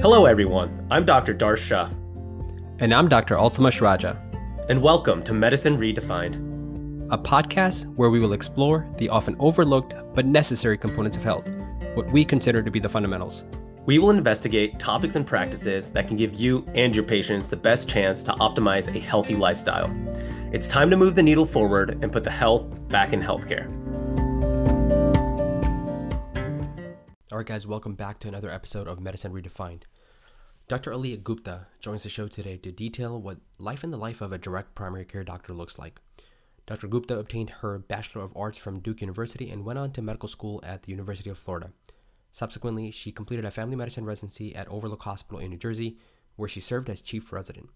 Hello everyone, I'm Dr. Darsh Shah. And I'm Dr. Altamash Raja. And welcome to Medicine Redefined, a podcast where we will explore the often overlooked but necessary components of health, what we consider to be the fundamentals. We will investigate topics and practices that can give you and your patients the best chance to optimize a healthy lifestyle. It's time to move the needle forward and put the health back in healthcare. All right, guys, welcome back to another episode of Medicine Redefined. Dr. Aleea Gupta joins the show today to detail what life in the life of a direct primary care doctor looks like. Dr. Gupta obtained her Bachelor of Arts from Duke University and went on to medical school at the University of Florida. Subsequently, she completed a family medicine residency at Overlook Hospital in New Jersey, where she served as chief resident.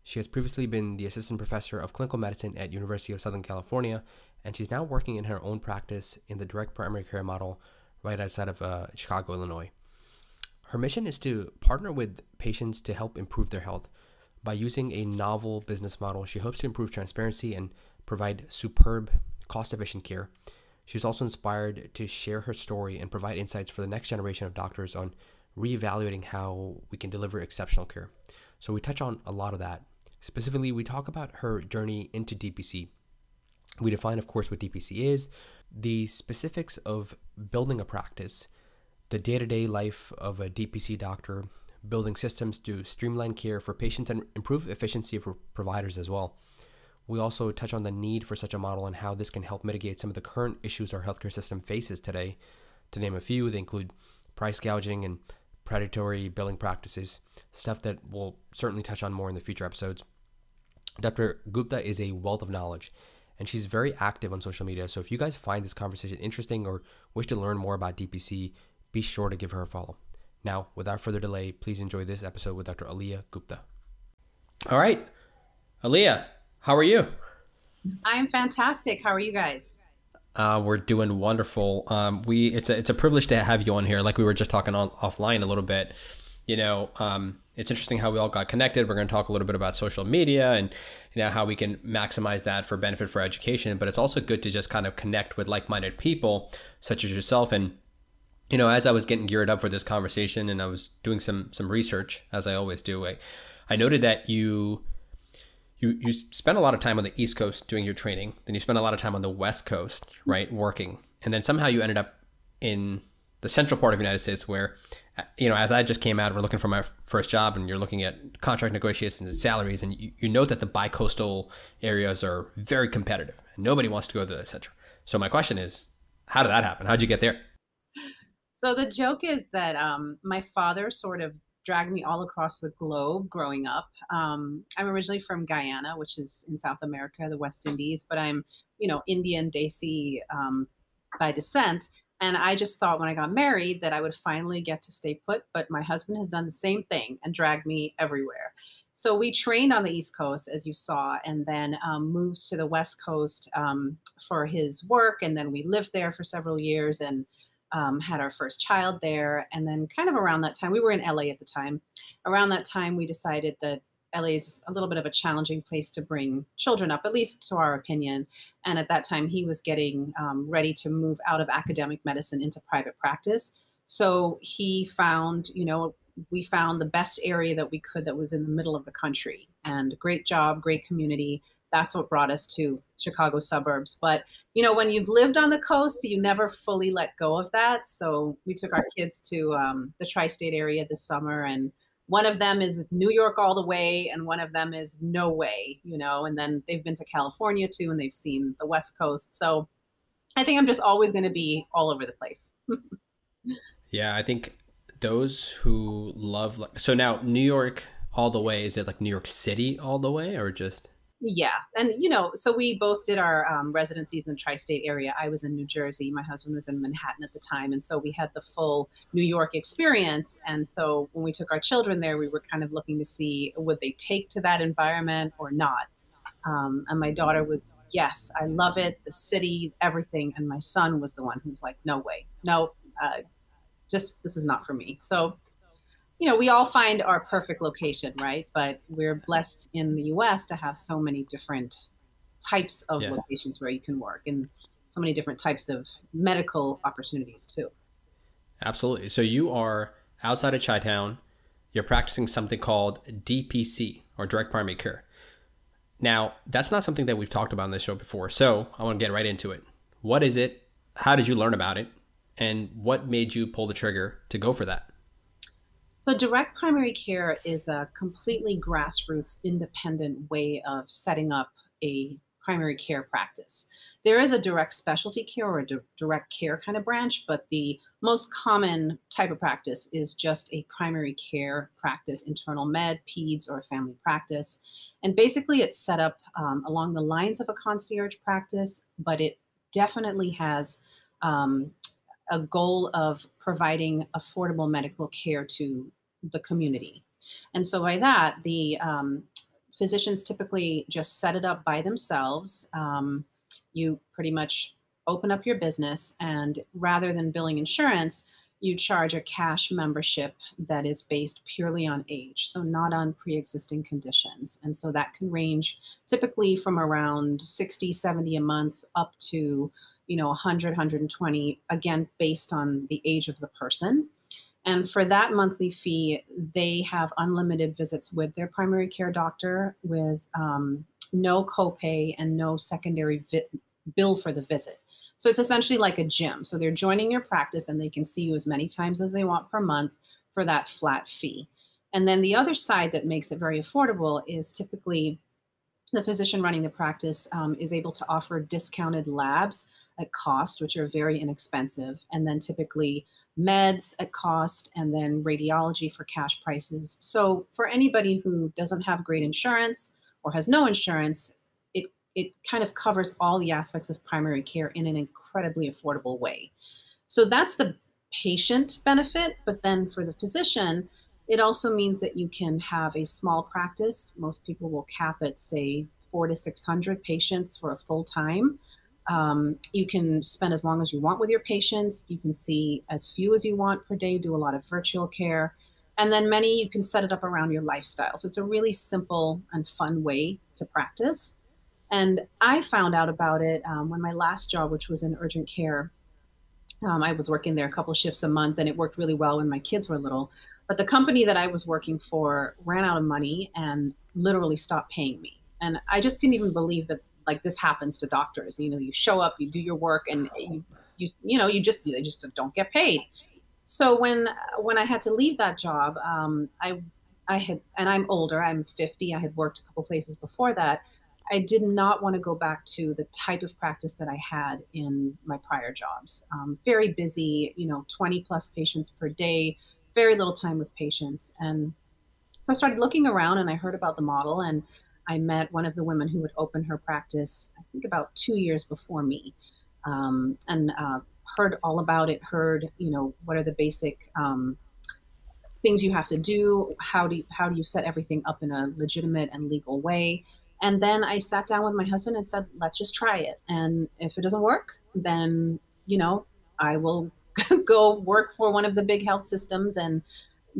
She has previously been the assistant professor of clinical medicine at University of Southern California, and she's now working in her own practice in the direct primary care model right outside of Chicago, Illinois. Her mission is to partner with patients to help improve their health. By using a novel business model, she hopes to improve transparency and provide superb, cost-efficient care. She's also inspired to share her story and provide insights for the next generation of doctors on reevaluating how we can deliver exceptional care. So we touch on a lot of that. Specifically, we talk about her journey into DPC. We define, of course, what DPC is, the specifics of building a practice, the day-to-day life of a DPC doctor, building systems to streamline care for patients and improve efficiency for providers as well. We also touch on the need for such a model and how this can help mitigate some of the current issues our healthcare system faces today. To name a few, they include price gouging and predatory billing practices, stuff that we'll certainly touch on more in the future episodes. Dr. Gupta is a wealth of knowledge, and she's very active on social media. So if you guys find this conversation interesting or wish to learn more about DPC, be sure to give her a follow. Now, without further delay, please enjoy this episode with Dr. Aleea Gupta. All right, Aleea, how are you? I'm fantastic. How are you guys? We're doing wonderful. It's a privilege to have you on here. Like we were just talking offline a little bit. It's interesting how we all got connected. We're going to talk a little bit about social media and how we can maximize that for benefit for education. But it's also good to just kind of connect with like-minded people such as yourself. And as I was getting geared up for this conversation and I was doing some research, as I always do, I noted that you spent a lot of time on the East Coast doing your training. Then you spent a lot of time on the West Coast, right, working. And then somehow you ended up in the central part of the United States where, as I just came out, we're looking for my first job and you're looking at contract negotiations and salaries. And you note that the bi-coastal areas are very competitive and nobody wants to go to the center. So my question is, how did that happen? How'd you get there? So the joke is that my father sort of dragged me all across the globe growing up. I'm originally from Guyana, which is in South America, the West Indies, but I'm, Indian, Desi by descent. And I just thought when I got married that I would finally get to stay put, but my husband has done the same thing and dragged me everywhere. So we trained on the East Coast, as you saw, and then moved to the West Coast for his work. And then we lived there for several years and had our first child there. And then kind of around that time, we were in LA at the time. Around that time, we decided that LA is a little bit of a challenging place to bring children up, at least to our opinion. And at that time, he was getting ready to move out of academic medicine into private practice. So he found, we found the best area that we could that was in the middle of the country. And great job, great community. That's what brought us to Chicago suburbs. But, when you've lived on the coast, you never fully let go of that. So we took our kids to the tri-state area this summer, and one of them is New York all the way, and one of them is no way, and then they've been to California too, and they've seen the West Coast. So I think I'm just always going to be all over the place. Yeah, I think those who love, so now New York all the way, is it like New York City all the way or just? Yeah. And, so we both did our residencies in the tri-state area. I was in New Jersey. My husband was in Manhattan at the time. And so we had the full New York experience. And so when we took our children there, we were kind of looking to see, would they take to that environment or not? And my daughter was, yes, I love it, the city, everything. And my son was the one who was like, no way, no, this is not for me. So we all find our perfect location, right? But we're blessed in the US to have so many different types of locations where you can work and so many different types of medical opportunities too. Absolutely. So you are outside of Chi-Town. you're practicing something called DPC, or direct primary care. Now, that's not something that we've talked about on this show before, so I want to get right into it. What is it? How did you learn about it? And what made you pull the trigger to go for that? So direct primary care is a completely grassroots, independent way of setting up a primary care practice. There is a direct specialty care or a direct care kind of branch, but the most common type of practice is just a primary care practice, internal med, peds, or family practice. And basically it's set up along the lines of a concierge practice, but it definitely has a goal of providing affordable medical care to the community. And so by that, the physicians typically just set it up by themselves. You pretty much open up your business, and rather than billing insurance, you charge a cash membership that is based purely on age, so not on pre-existing conditions. And so that can range typically from around 60, 70 a month up to 100, 120, again, based on the age of the person. And for that monthly fee, they have unlimited visits with their primary care doctor with no copay and no secondary bill for the visit. So it's essentially like a gym. So they're joining your practice and they can see you as many times as they want per month for that flat fee. And then the other side that makes it very affordable is typically the physician running the practice is able to offer discounted labs at cost, which are very inexpensive, and then typically meds at cost, and then radiology for cash prices. So for anybody who doesn't have great insurance or has no insurance, it kind of covers all the aspects of primary care in an incredibly affordable way. So that's the patient benefit, but then for the physician, it also means that you can have a small practice. Most people will cap at, say, 400 to 600 patients for a full time. You can spend as long as you want with your patients. You can see as few as you want per day, do a lot of virtual care. And then many, you can set it up around your lifestyle. So it's a really simple and fun way to practice. And I found out about it when my last job, which was in urgent care, I was working there a couple shifts a month, and it worked really well when my kids were little. But the company that I was working for ran out of money and literally stopped paying me. And I just couldn't even believe that like this happens to doctors. You show up, you do your work, and they just don't get paid. So when I had to leave that job, I had, and I'm older, I'm 50. I had worked a couple places before that. I did not want to go back to the type of practice that I had in my prior jobs. Very busy, 20 plus patients per day, very little time with patients. And so I started looking around, and I heard about the model, and I met one of the women who would open her practice, I think about 2 years before me, and heard all about it, heard, what are the basic things you have to do, how do you set everything up in a legitimate and legal way. And then I sat down with my husband and said, let's just try it. And if it doesn't work, then, I will go work for one of the big health systems and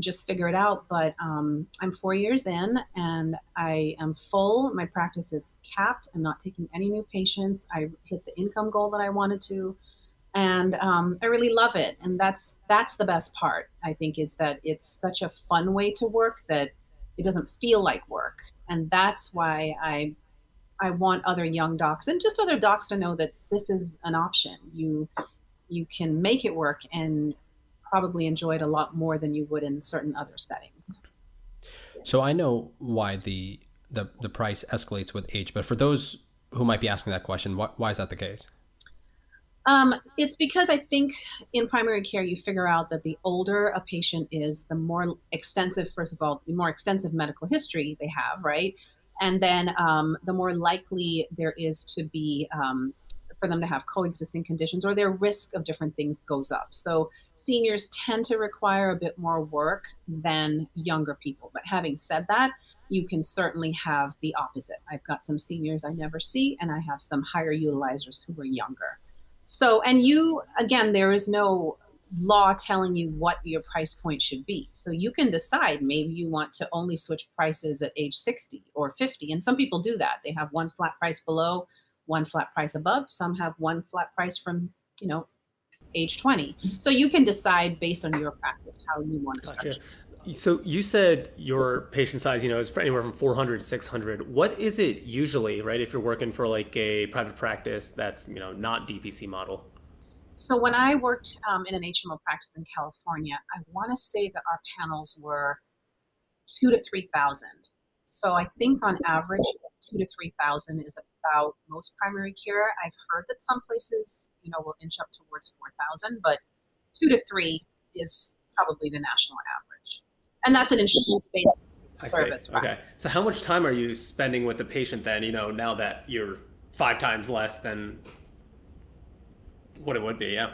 just figure it out. But I'm 4 years in, and I am full. My practice is capped. I'm not taking any new patients. I hit the income goal that I wanted to. And I really love it. And that's the best part, I think, is that it's such a fun way to work that it doesn't feel like work. And that's why I want other young docs and just other docs to know that this is an option. You can make it work and probably enjoy it a lot more than you would in certain other settings. So I know why the price escalates with age, but for those who might be asking that question, why is that the case? It's because I think in primary care, you figure out that the older a patient is, the more extensive, first of all, the more extensive medical history they have, right? And then the more likely there is to be for them to have coexisting conditions, or their risk of different things goes up. So seniors tend to require a bit more work than younger people. But having said that, you can certainly have the opposite. I've got some seniors I never see, and I have some higher utilizers who are younger. So, and again, there is no law telling you what your price point should be. So you can decide, maybe you want to only switch prices at age 60 or 50. And some people do that. They have one flat price below, one flat price above. Some have one flat price from, age 20. So you can decide based on your practice how you want to structure. So you said your patient size, is anywhere from 400 to 600. What is it usually, right? If you're working for like a private practice that's, not DPC model. So when I worked in an HMO practice in California, I want to say that our panels were 2 to 3,000. So I think on average, 2 to 3,000 is about most primary care. I've heard that some places, will inch up towards 4,000, but 2 to 3 is probably the national average. And that's an insurance-based I see. service, Okay. right? So how much time are you spending with the patient then, now that you're 5 times less than what it would be? Yeah.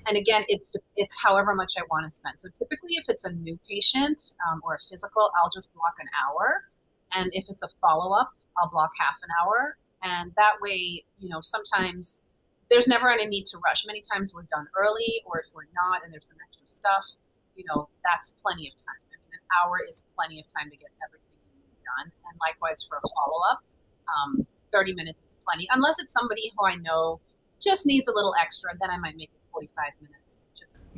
And again, it's however much I want to spend. So typically, if it's a new patient or a physical, I'll just block an hour, and if it's a follow up, I'll block half an hour, and that way, sometimes there's never any need to rush. Many times we're done early, or if we're not, and there's some extra stuff, that's plenty of time. I mean, an hour is plenty of time to get everything you need done, and likewise for a follow up, 30 minutes is plenty, unless it's somebody who I know just needs a little extra, then I might make it 45 minutes. Just,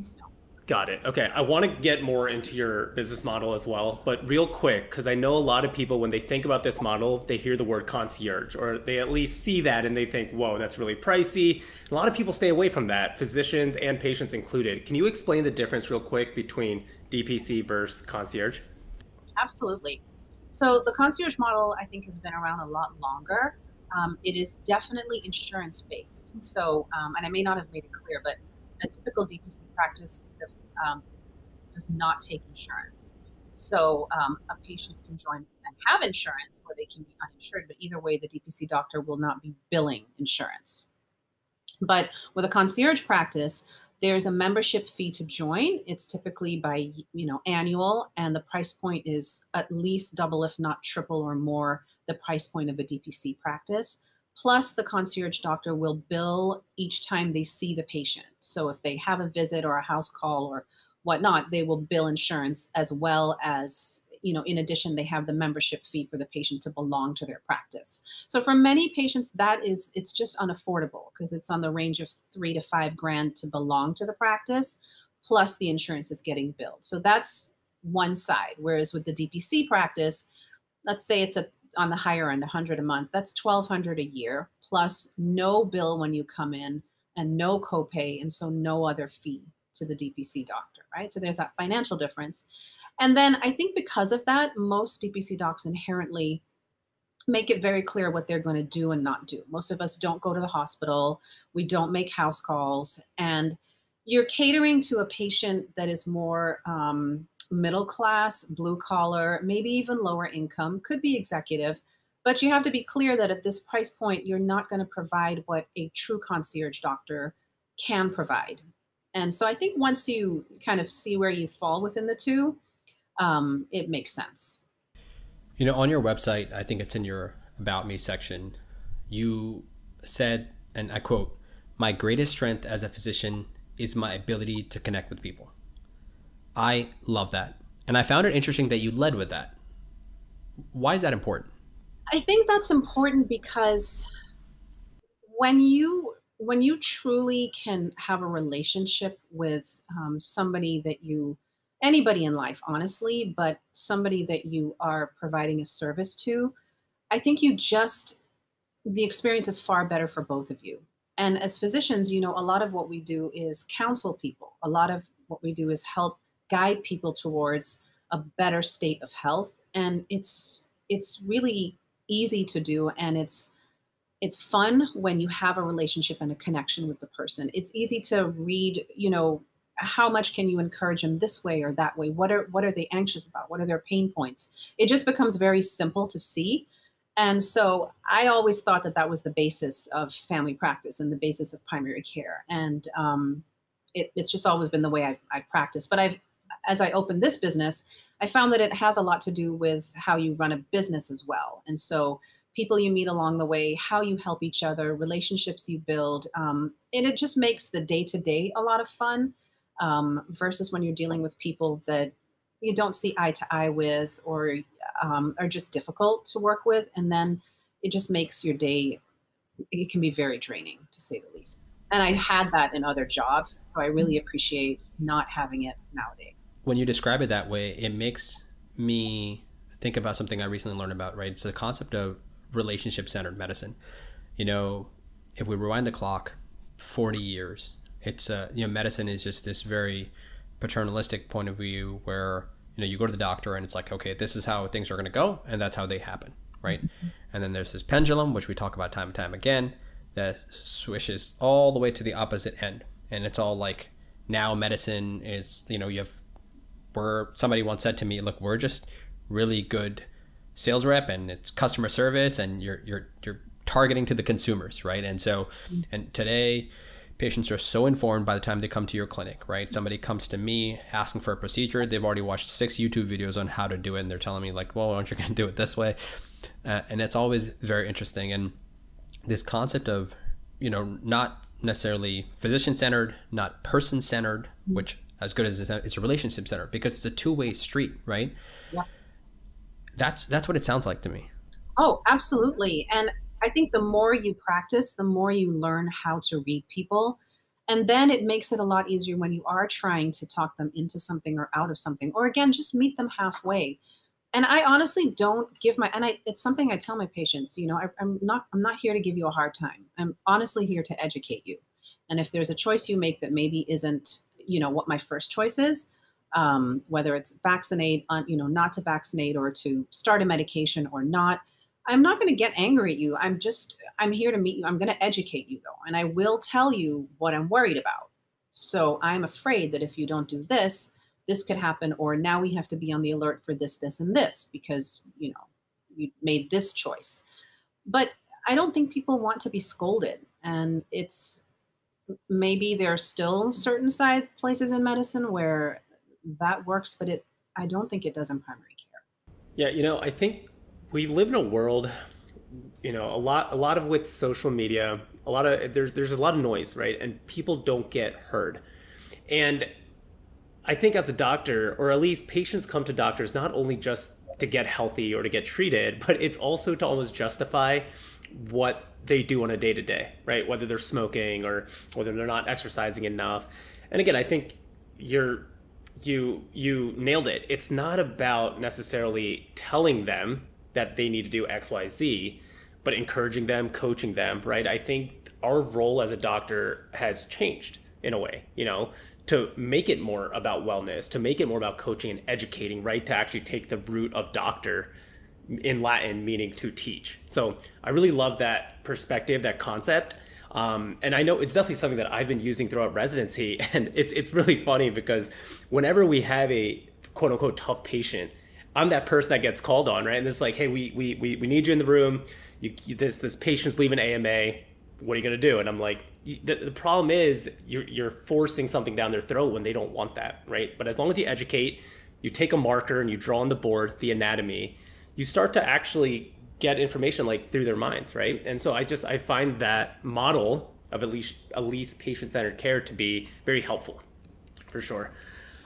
Got it. Okay. I want to get more into your business model as well, but real quick, because I know a lot of people, when they think about this model, they hear the word concierge, or they at least see that and they think, whoa, that's really pricey. A lot of people stay away from that, physicians and patients included. Can you explain the difference real quick between DPC versus concierge? Absolutely. So the concierge model, I think, has been around a lot longer. It is definitely insurance based. So, and I may not have made it clear, but a typical DPC practice um, does not take insurance. So a patient can join and have insurance, or they can be uninsured. But either way, the DPC doctor will not be billing insurance. But with a concierge practice, there's a membership fee to join. It's typically by annual, and the price point is at least double, if not triple or more, the price point of a DPC practice. Plus, the concierge doctor will bill each time they see the patient. So if they have a visit or a house call or whatnot, they will bill insurance, as well as, in addition, they have the membership fee for the patient to belong to their practice. So for many patients, it's just unaffordable, because it's on the range of 3 to 5 grand to belong to the practice, plus the insurance is getting billed. So that's one side. Whereas with the DPC practice, let's say it's on the higher end, 100 a month, that's 1,200 a year, plus no bill when you come in, and no copay, and so no other fee to the DPC doctor, right? So there's that financial difference. And then I think because of that, most DPC docs inherently make it very clear what they're going to do and not do. Most of us don't go to the hospital, we don't make house calls, and you're catering to a patient that is more middle class, blue collar, maybe even lower income, could be executive. But you have to be clear that at this price point, you're not going to provide what a true concierge doctor can provide. And so I think once you kind of see where you fall within the two, it makes sense. On your website, I think it's in your About Me section, you said, and I quote, "My greatest strength as a physician is my ability to connect with people." I love that. And I found it interesting that you led with that. Why is that important? I think that's important because when you truly can have a relationship with somebody that anybody in life, honestly, but somebody that you are providing a service to, I think the experience is far better for both of you. And as physicians, a lot of what we do is counsel people. A lot of what we do is help guide people towards a better state of health. And it's really easy to do, and it's fun when you have a relationship and a connection with the person. It's easy to read, how much can you encourage them this way or that way? What are they anxious about? What are their pain points? It just becomes very simple to see. And so I always thought that was the basis of family practice and the basis of primary care. And it's just always been the way I've practiced. But as I opened this business, I found that it has a lot to do with how you run a business as well. And so people you meet along the way, how you help each other, relationships you build, and it just makes the day-to-day a lot of fun, versus when you're dealing with people that you don't see eye to eye with, or are just difficult to work with. And then it just makes your day, it can be very draining, to say the least. And I had that in other jobs. So I really appreciate not having it nowadays. When you describe it that way, it makes me think about something I recently learned about, right? It's the concept of relationship centered medicine. You know, if we rewind the clock 40 years, it's, medicine is just this very paternalistic point of view where, you go to the doctor and it's like, okay, this is how things are going to go. And that's how they happen, right? And then there's this pendulum, which we talk about time and time again, that swishes all the way to the opposite end. And it's all like, now medicine is, you have, where somebody once said to me, look, we're just really good sales rep and it's customer service and you're targeting to the consumers, right? And so, and today patients are so informed by the time they come to your clinic, right? Somebody comes to me asking for a procedure. They've already watched 6 YouTube videos on how to do it. And they're telling me like, well, aren't you going to do it this way? And it's always very interesting. And this concept of, not necessarily physician-centered, not person-centered, which as good as it's a relationship-centered, because it's a two-way street, right? Yeah. That's what it sounds like to me. Oh, absolutely. And I think the more you practice, the more you learn how to read people. And then it makes it a lot easier when you are trying to talk them into something or out of something, or again, just meet them halfway. And I honestly don't give it's something I tell my patients, I'm not here to give you a hard time. I'm honestly here to educate you. And if there's a choice you make that maybe isn't, what my first choice is, whether it's vaccinate, not to vaccinate or to start a medication or not, I'm not going to get angry at you. I'm here to meet you. I'm going to educate you though. And I will tell you what I'm worried about. So I'm afraid that if you don't do this, this could happen, or now we have to be on the alert for this, this, and this, because, you made this choice. But I don't think people want to be scolded. And it's maybe there are still certain side places in medicine where that works, but I don't think it does in primary care. Yeah, I think we live in a world, a lot of with social media, there's a lot of noise, right? And people don't get heard. And I think as a doctor, or at least patients come to doctors not only just to get healthy or to get treated, but it's also to almost justify what they do on a day-to-day, right? Whether they're smoking or whether they're not exercising enough. And again, I think you nailed it. It's not about necessarily telling them that they need to do X, Y, Z, but encouraging them, coaching them, right? I think our role as a doctor has changed in a way, to make it more about wellness, to make it more about coaching and educating, right? To actually take the root of doctor in Latin, meaning to teach. So I really love that perspective, that concept. And I know it's definitely something that I've been using throughout residency. And it's really funny because whenever we have a quote unquote tough patient, I'm that person that gets called on, right? And it's like, hey, we need you in the room. This patient's leaving AMA. What are you gonna do? And I'm like, the problem is you're forcing something down their throat when they don't want that, right? But as long as you educate, you take a marker and you draw on the board the anatomy, you start to actually get information like through their minds, right? And so I find that model of at least patient-centered care to be very helpful, for sure.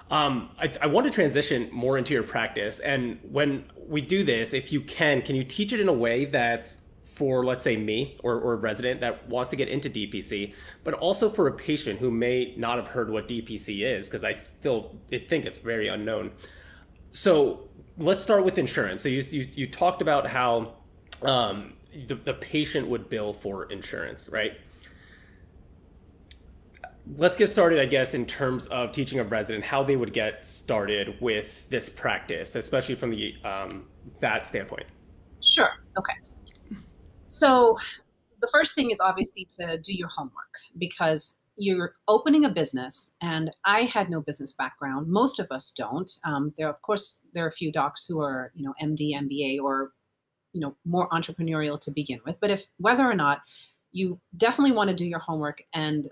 I want to transition more into your practice, and when we do this, if you can you teach it in a way that's for, let's say, me or a resident that wants to get into DPC, but also for a patient who may not have heard what DPC is, because I still think it's very unknown. So let's start with insurance. So you talked about how the patient would bill for insurance, right? Let's get started, I guess, in terms of teaching a resident how they would get started with this practice, especially from the that standpoint. Sure. Okay. So the first thing is obviously to do your homework, because you're opening a business, and I had no business background. Most of us don't. There are a few docs who are, MD, MBA, or, more entrepreneurial to begin with. But whether or not, you definitely want to do your homework and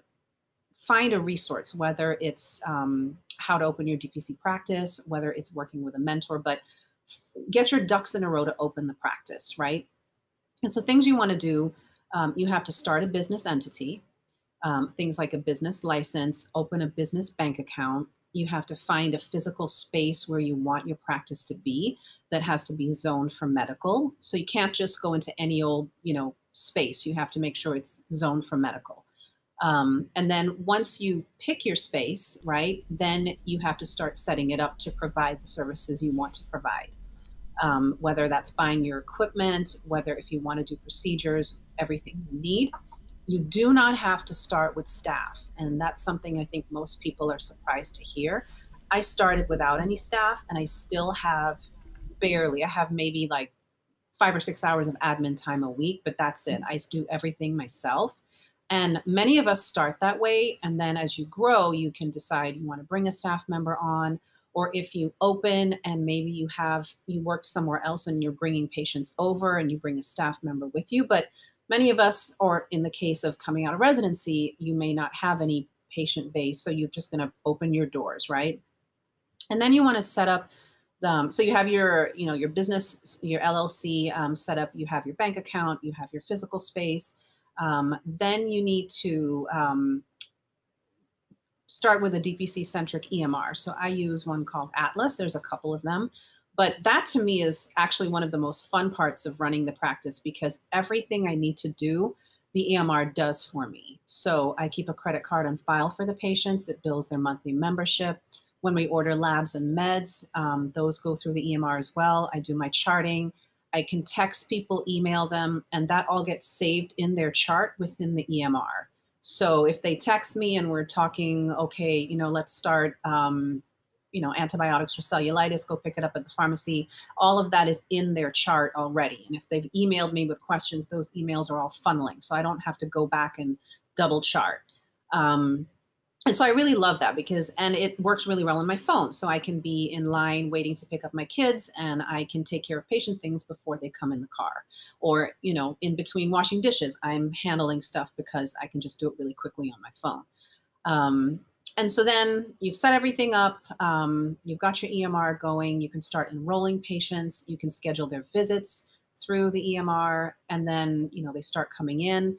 find a resource, whether it's how to open your DPC practice, whether it's working with a mentor, but get your ducks in a row to open the practice, right? And so things you want to do, you have to start a business entity, things like a business license, open a business bank account. You have to find a physical space where you want your practice to be that has to be zoned for medical. So you can't just go into any old, space. You have to make sure it's zoned for medical. And then once you pick your space, right, then you have to start setting it up to provide the services you want to provide. Whether that's buying your equipment, whether if you want to do procedures, everything you need. You do not have to start with staff. And that's something I think most people are surprised to hear. I started without any staff and I still have barely, I have maybe like 5 or 6 hours of admin time a week, but that's it. I do everything myself. And many of us start that way. And then as you grow, you can decide you want to bring a staff member on, or if you open and maybe you worked somewhere else and you're bringing patients over and you bring a staff member with you. But many of us, or in the case of coming out of residency, you may not have any patient base. So you're just going to open your doors, right? And then you want to set up so you have your business, your LLC set up. You have your bank account. You have your physical space. Then you need to start with a DPC-centric EMR. So I use one called Atlas. There's a couple of them. But that to me is actually one of the most fun parts of running the practice because everything I need to do, the EMR does for me. So I keep a credit card on file for the patients. It bills their monthly membership. When we order labs and meds, those go through the EMR as well. I do my charting. I can text people, email them, and that all gets saved in their chart within the EMR. So if they text me and we're talking, okay, let's start, antibiotics for cellulitis, go pick it up at the pharmacy. All of that is in their chart already. And if they've emailed me with questions, those emails are all funneling. So I don't have to go back and double chart. And so I really love that and it works really well on my phone. So I can be in line waiting to pick up my kids and I can take care of patient things before they come in the car. Or, in between washing dishes, I'm handling stuff because I can just do it really quickly on my phone. And so then you've set everything up. You've got your EMR going. You can start enrolling patients. You can schedule their visits through the EMR. And then, they start coming in.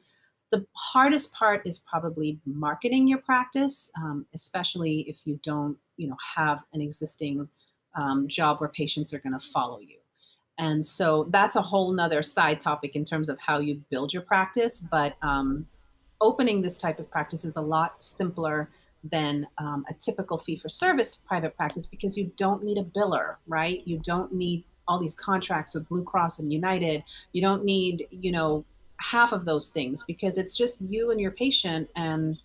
The hardest part is probably marketing your practice, especially if you don't, have an existing job where patients are going to follow you. And so that's a whole nother side topic in terms of how you build your practice. But opening this type of practice is a lot simpler than a typical fee-for-service private practice because you don't need a biller, right? You don't need all these contracts with Blue Cross and United. You don't need, half of those things because it's just you and your patient and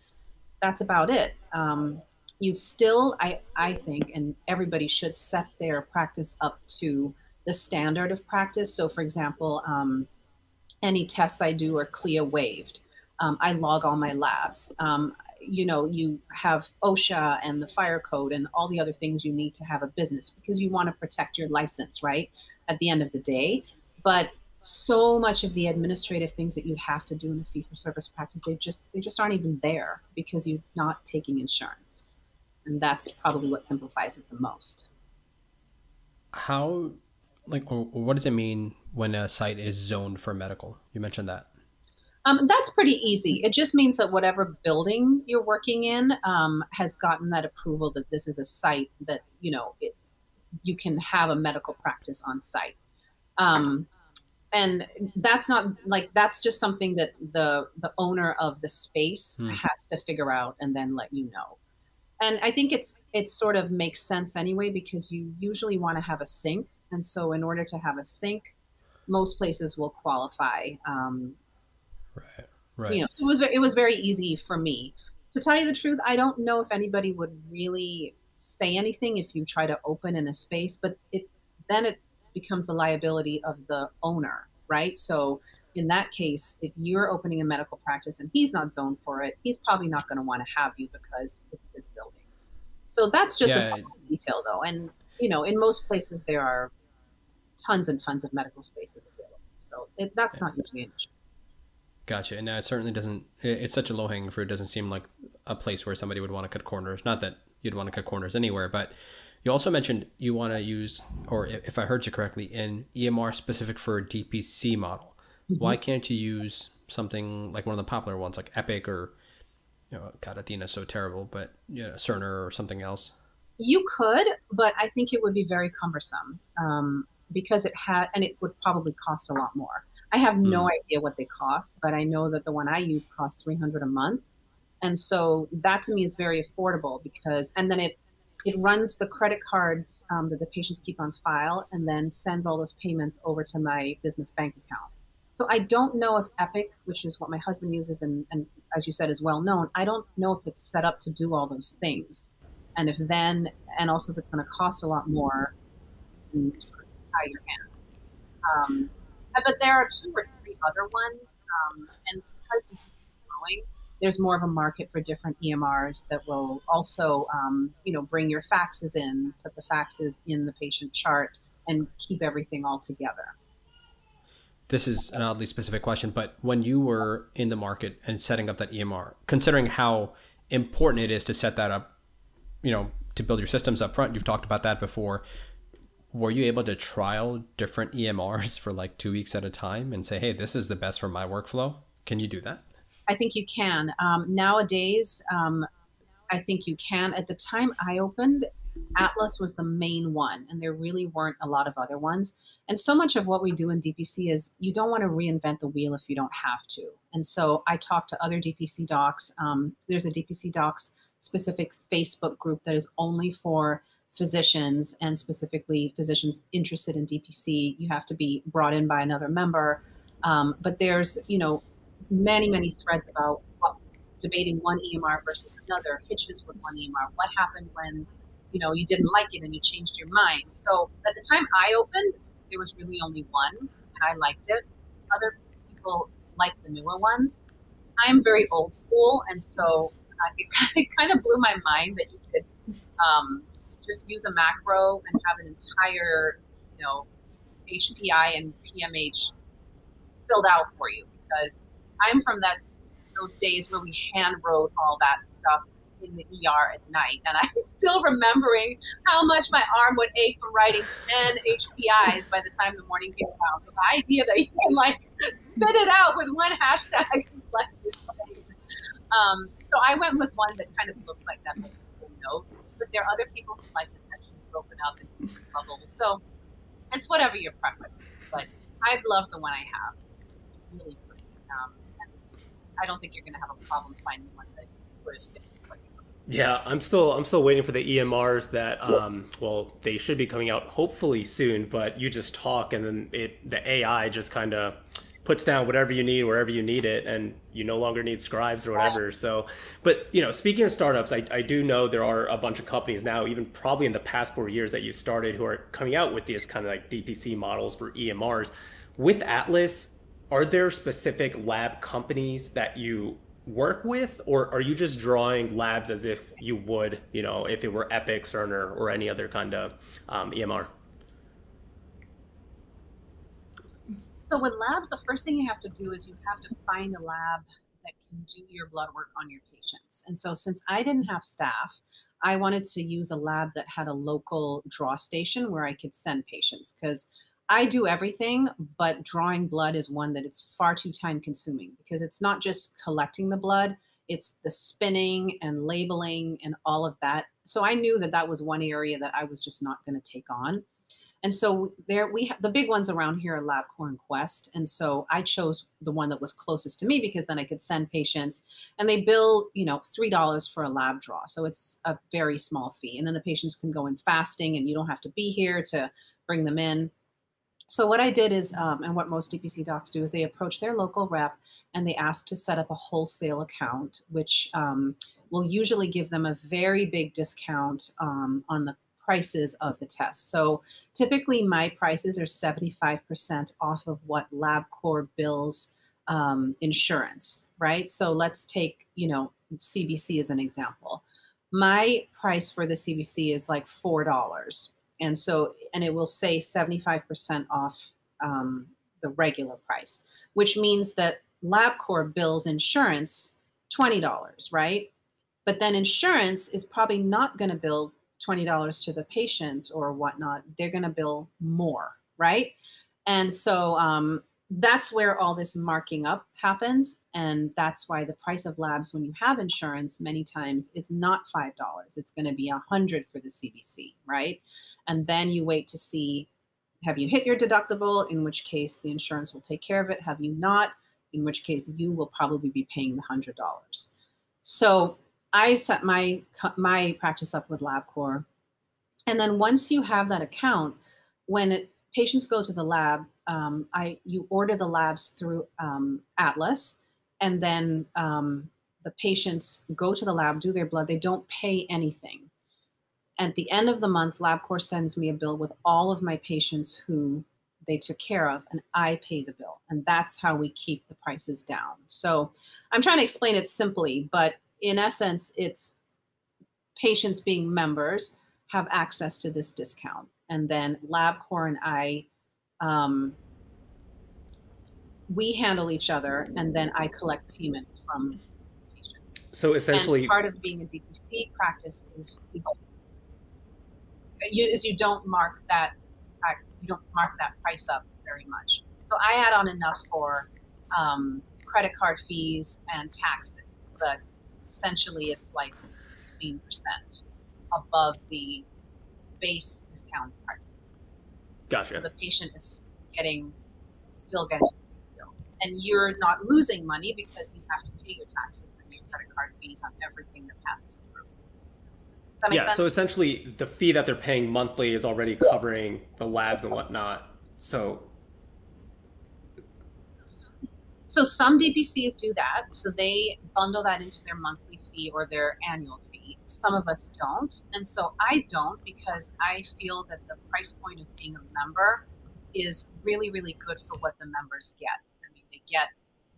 that's about it. You still, I think, and everybody should set their practice up to the standard of practice. So for example, any tests I do are CLIA waived. I log all my labs. You have OSHA and the fire code and all the other things you need to have a business because you want to protect your license, right? At the end of the day. But so much of the administrative things that you have to do in a fee-for-service practice, they just aren't even there because you're not taking insurance. And that's probably what simplifies it the most. What does it mean when a site is zoned for medical? You mentioned that. That's pretty easy. It just means that whatever building you're working in has gotten that approval that this is a site that, you can have a medical practice on site. And that's that's just something that the owner of the space has to figure out and then let you know. And I think it sort of makes sense anyway, because you usually want to have a sink. And so in order to have a sink, most places will qualify. Right. So it was very easy for me. To tell you the truth, I don't know if anybody would really say anything if you try to open in a space, but it becomes the liability of the owner, right? So in that case, if you're opening a medical practice and he's not zoned for it, he's probably not going to want to have you because it's his building. So that's just a small detail though. And, in most places there are tons and tons of medical spaces available. So that's not usually an issue. Gotcha. And it certainly doesn't, it's such a low hanging fruit. It doesn't seem like a place where somebody would want to cut corners. Not that you'd want to cut corners anywhere, but you also mentioned you want to use, or if I heard you correctly, an EMR specific for a DPC model. Mm-hmm. Why can't you use something like one of the popular ones like Epic or, God, Athena's so terrible, but Cerner or something else? You could, but I think it would be very cumbersome because and it would probably cost a lot more. I have no idea what they cost, but I know that the one I use costs $300 a month. And so that to me is very affordable because, and then it runs the credit cards that the patients keep on file and then sends all those payments over to my business bank account. So I don't know if Epic, which is what my husband uses and as you said is well known, I don't know if it's set up to do all those things. And if then, and also if it's going to cost a lot more, and sort of tie your hands. But there are two or three other ones, and because DTC is growing, there's more of a market for different EMRs that will also, bring your faxes in, put the faxes in the patient chart, and keep everything all together. This is an oddly specific question, but when you were in the market and setting up that EMR, considering how important it is to set that up, to build your systems up front, you've talked about that before. Were you able to trial different EMRs for like 2 weeks at a time and say, hey, this is the best for my workflow? Can you do that? I think you can. Nowadays, I think you can. At the time I opened, Atlas was the main one, and there really weren't a lot of other ones. And so much of what we do in DPC is you don't want to reinvent the wheel if you don't have to. And so I talked to other DPC docs. There's a DPC docs specific Facebook group that is only for physicians and specifically physicians interested in DPC. You have to be brought in by another member. But there's, many, many threads about debating one EMR versus another, hitches with one EMR. What happened when, you didn't like it and you changed your mind? So at the time I opened, there was really only one and I liked it. Other people like the newer ones. I'm very old school. And so it kind of blew my mind that you could just use a macro and have an entire, HPI and PMH filled out for you, because I'm from those days where we hand wrote all that stuff in the ER at night, and I'm still remembering how much my arm would ache from writing 10 HPIs by the time the morning came around. So the idea that you can spit it out with one hashtag is insane. So I went with one that kind of looks like that old school note, but there are other people who like the sections broken up into bubbles. So it's whatever your preference. But I love the one I have. It's really good. And I don't think you're going to have a problem finding one that sort of fits what you want. Yeah, I'm still waiting for the EMRs that they should be coming out hopefully soon, but you just talk and then the AI just kind of puts down whatever you need wherever you need it, and you no longer need scribes or whatever. So, but speaking of startups, I do know there are a bunch of companies now, even probably in the past 4 years that you started, who are coming out with these kind of like DPC models for EMRs. With Atlas, are there specific lab companies that you work with, or are you just drawing labs as if you would, if it were Epic, Cerner, or any other kind of EMR? So with labs, the first thing you have to do is you have to find a lab that can do your blood work on your patients. And so since I didn't have staff, I wanted to use a lab that had a local draw station where I could send patients, because I do everything, but drawing blood is one that it's far too time consuming, because it's not just collecting the blood, it's the spinning and labeling and all of that. So I knew that was one area that I was just not going to take on. And so we have the big ones around here are LabCorp and Quest. And so I chose the one that was closest to me, because then I could send patients, and they bill, $3 for a lab draw. So it's a very small fee. And then the patients can go in fasting and you don't have to be here to bring them in. So what I did is, and what most DPC docs do, is they approach their local rep and they ask to set up a wholesale account, which will usually give them a very big discount on the prices of the test. So typically my prices are 75% off of what LabCorp bills insurance, right? So let's take, CBC as an example. My price for the CBC is like $4. And so, and it will say 75% off the regular price, which means that LabCorp bills insurance $20, right? But then insurance is probably not going to bill $20 to the patient or whatnot. They're going to bill more, right? And so that's where all this marking up happens. And that's why the price of labs, when you have insurance, many times it's not $5. It's going to be $100 for the CBC, right? And then you wait to see, have you hit your deductible? In which case the insurance will take care of it. Have you not? In which case you will probably be paying the $100. So I set my practice up with LabCorp, and then once you have that account, patients go to the lab, you order the labs through Atlas, and then the patients go to the lab, do their blood. They don't pay anything. At the end of the month, LabCorp sends me a bill with all of my patients who they took care of, and I pay the bill. And that's how we keep the prices down. So I'm trying to explain it simply, but in essence, it's patients being members have access to this discount. And then LabCorp and I, we handle each other, and then I collect payment from patients. So essentially, and part of being a DPC practice is you don't mark that price up very much. So I add on enough for credit card fees and taxes, but essentially it's like 15% above the base discount price. gotcha. So the patient is still getting the bill. And you're not losing money because you have to pay your taxes and your credit card fees on everything that passes through. Does that make sense? So essentially the fee that they're paying monthly is already covering the labs and whatnot. So some DPCs do that. So they bundle that into their monthly fee or their annual fee. Some of us don't. And so I don't, because I feel that the price point of being a member is really, really good for what the members get. I mean, they get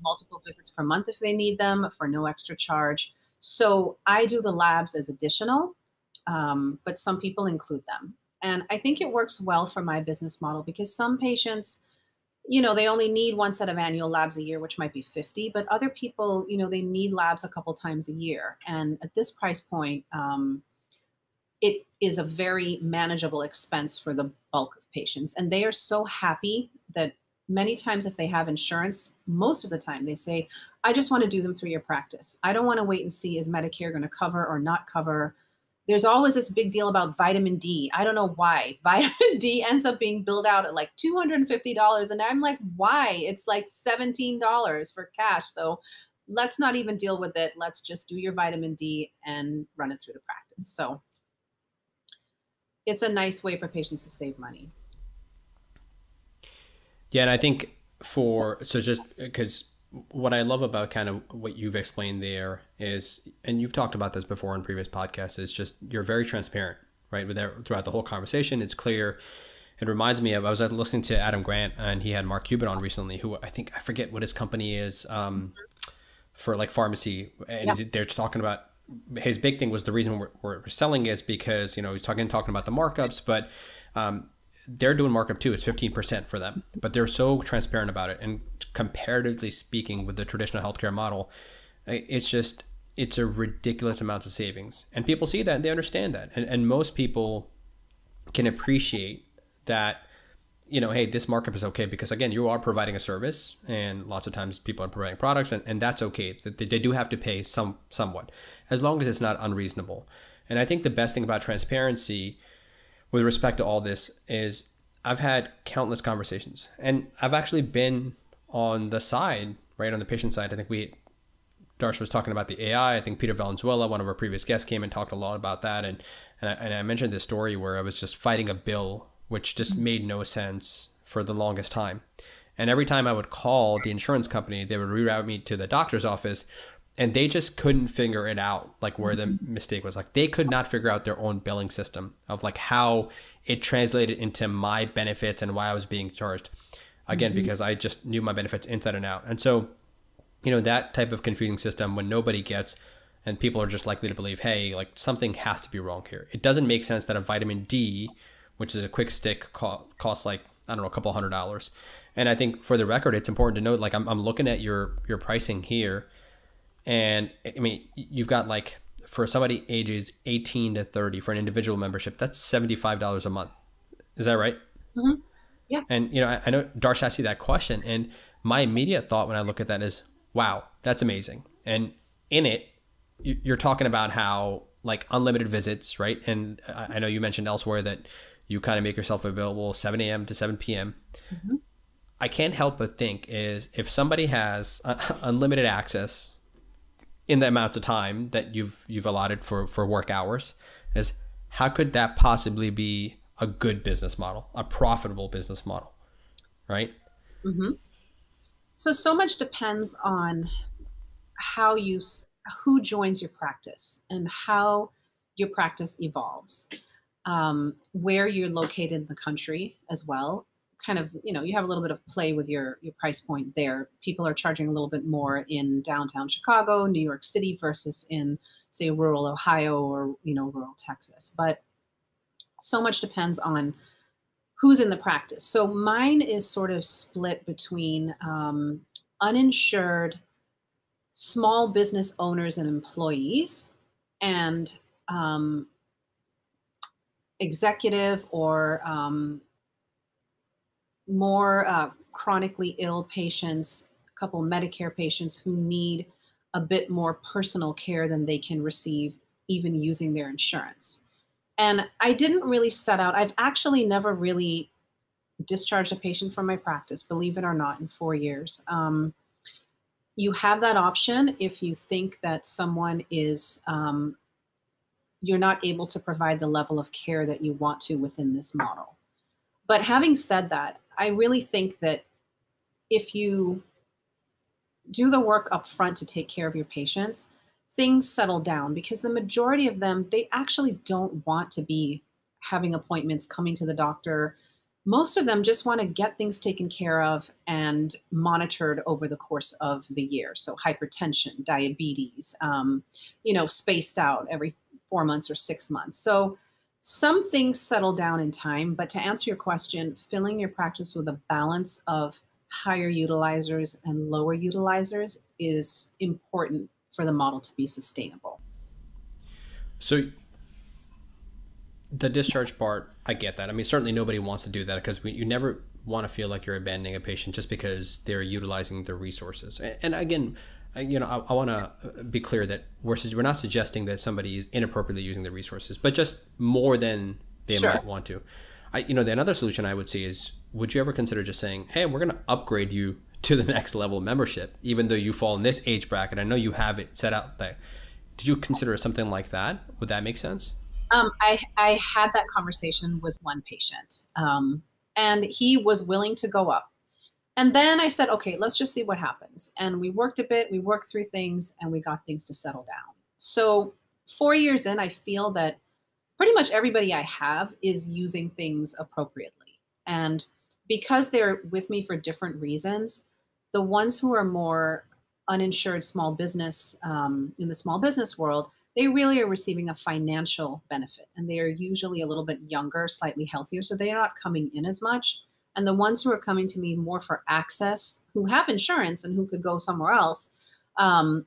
multiple visits per month if they need them for no extra charge. So I do the labs as additional, but some people include them. And I think it works well for my business model because some patients, they only need one set of annual labs a year, which might be 50, but other people, they need labs a couple times a year. And at this price point, it is a very manageable expense for the bulk of patients. And they are so happy that many times if they have insurance, most of the time they say, I just want to do them through your practice. I don't want to wait and see, is Medicare going to cover or not cover? There's always this big deal about vitamin D. I don't know why. Vitamin D ends up being billed out at like $250. And I'm like, why? It's like $17 for cash. So let's not even deal with it. Let's just do your vitamin D and run it through the practice. So it's a nice way for patients to save money. Yeah, and I think just because what I love about kind of what you've explained there is, and you've talked about this before in previous podcasts, is just you're very transparent, right? Throughout the whole conversation, it's clear. It reminds me of, I was listening to Adam Grant, and he had Mark Cuban on recently, who I forget what his company is for like pharmacy, and they're just talking about his big thing was the reason we're selling is because he's talking about the markups, but they're doing markup too. It's 15% for them, but they're so transparent about it. And comparatively speaking, with the traditional healthcare model, it's a ridiculous amount of savings, and people see that and they understand that. And most people can appreciate that, hey, this markup is okay because again, you are providing a service, and lots of times people are providing products, and that's okay. They do have to pay somewhat, as long as it's not unreasonable. And I think the best thing about transparency with respect to all this is I've had countless conversations, and I've actually been on the side, right, on the patient side. I think Darsh was talking about the AI. I think Peter Valenzuela, one of our previous guests, came and talked a lot about that. And I mentioned this story where I was just fighting a bill, which just made no sense for the longest time. And every time I would call the insurance company, they would reroute me to the doctor's office, and they just couldn't figure it out, like where the mistake was. Like they could not figure out their own billing system of like how it translated into my benefits and why I was being charged. Again, because I just knew my benefits inside and out. And so, that type of confusing system when nobody gets, and people are just likely to believe, hey, like something has to be wrong here. It doesn't make sense that a vitamin D, which is a quick stick, costs like, I don't know, a couple $100. And I think for the record, it's important to note, like I'm looking at your pricing here. And I mean, you've got like, for somebody ages 18 to 30 for an individual membership, that's $75 a month. Is that right? Mm-hmm. Yeah. And, I know Darsh asked you that question, and my immediate thought when I look at that is, wow, that's amazing. And in it, you're talking about how like unlimited visits, right? And I know you mentioned elsewhere that you kind of make yourself available 7 a.m. to 7 p.m. Mm-hmm. I can't help but think is if somebody has unlimited access in the amount of time that you've allotted for work hours, is how could that possibly be a good business model, a profitable business model, right? Hmm. So much depends on how who joins your practice and how your practice evolves, where you're located in the country as well. Kind of, you have a little bit of play with your price point there. People are charging a little bit more in downtown Chicago, New York City versus in, say, rural Ohio or, rural Texas. But so much depends on who's in the practice. So mine is sort of split between uninsured small business owners and employees and um, executive or more chronically ill patients, a couple Medicare patients who need a bit more personal care than they can receive even using their insurance. And I didn't really set out, I've actually never really discharged a patient from my practice, believe it or not, in 4 years. You have that option if you think that someone is, you're not able to provide the level of care that you want to within this model. But having said that, I really think that if you do the work up front to take care of your patients, things settle down because the majority of them, they actually don't want to be having appointments, coming to the doctor. Most of them just want to get things taken care of and monitored over the course of the year. So hypertension, diabetes, spaced out every 4 months or 6 months. So some things settle down in time, but to answer your question, filling your practice with a balance of higher utilizers and lower utilizers is important for the model to be sustainable. So the discharge part, I get that. I mean, certainly nobody wants to do that because you never want to feel like you're abandoning a patient just because they're utilizing their resources. And again, I want to be clear that we're not suggesting that somebody is inappropriately using their resources, but just more than they Sure. might want to. The another solution I would see is, would you ever consider just saying, hey, we're going to upgrade you to the next level membership, even though you fall in this age bracket? I know you have it set out there. Did you consider something like that? Would that make sense? I had that conversation with one patient, and he was willing to go up. And then I said, okay, let's just see what happens. And we worked a bit, we worked through things, and we got things to settle down. So 4 years in, I feel that pretty much everybody I have is using things appropriately. And because they're with me for different reasons, the ones who are more uninsured small business in the small business world, they really are receiving a financial benefit. And they are usually a little bit younger, slightly healthier. So they are not coming in as much. And the ones who are coming to me more for access, who have insurance and who could go somewhere else,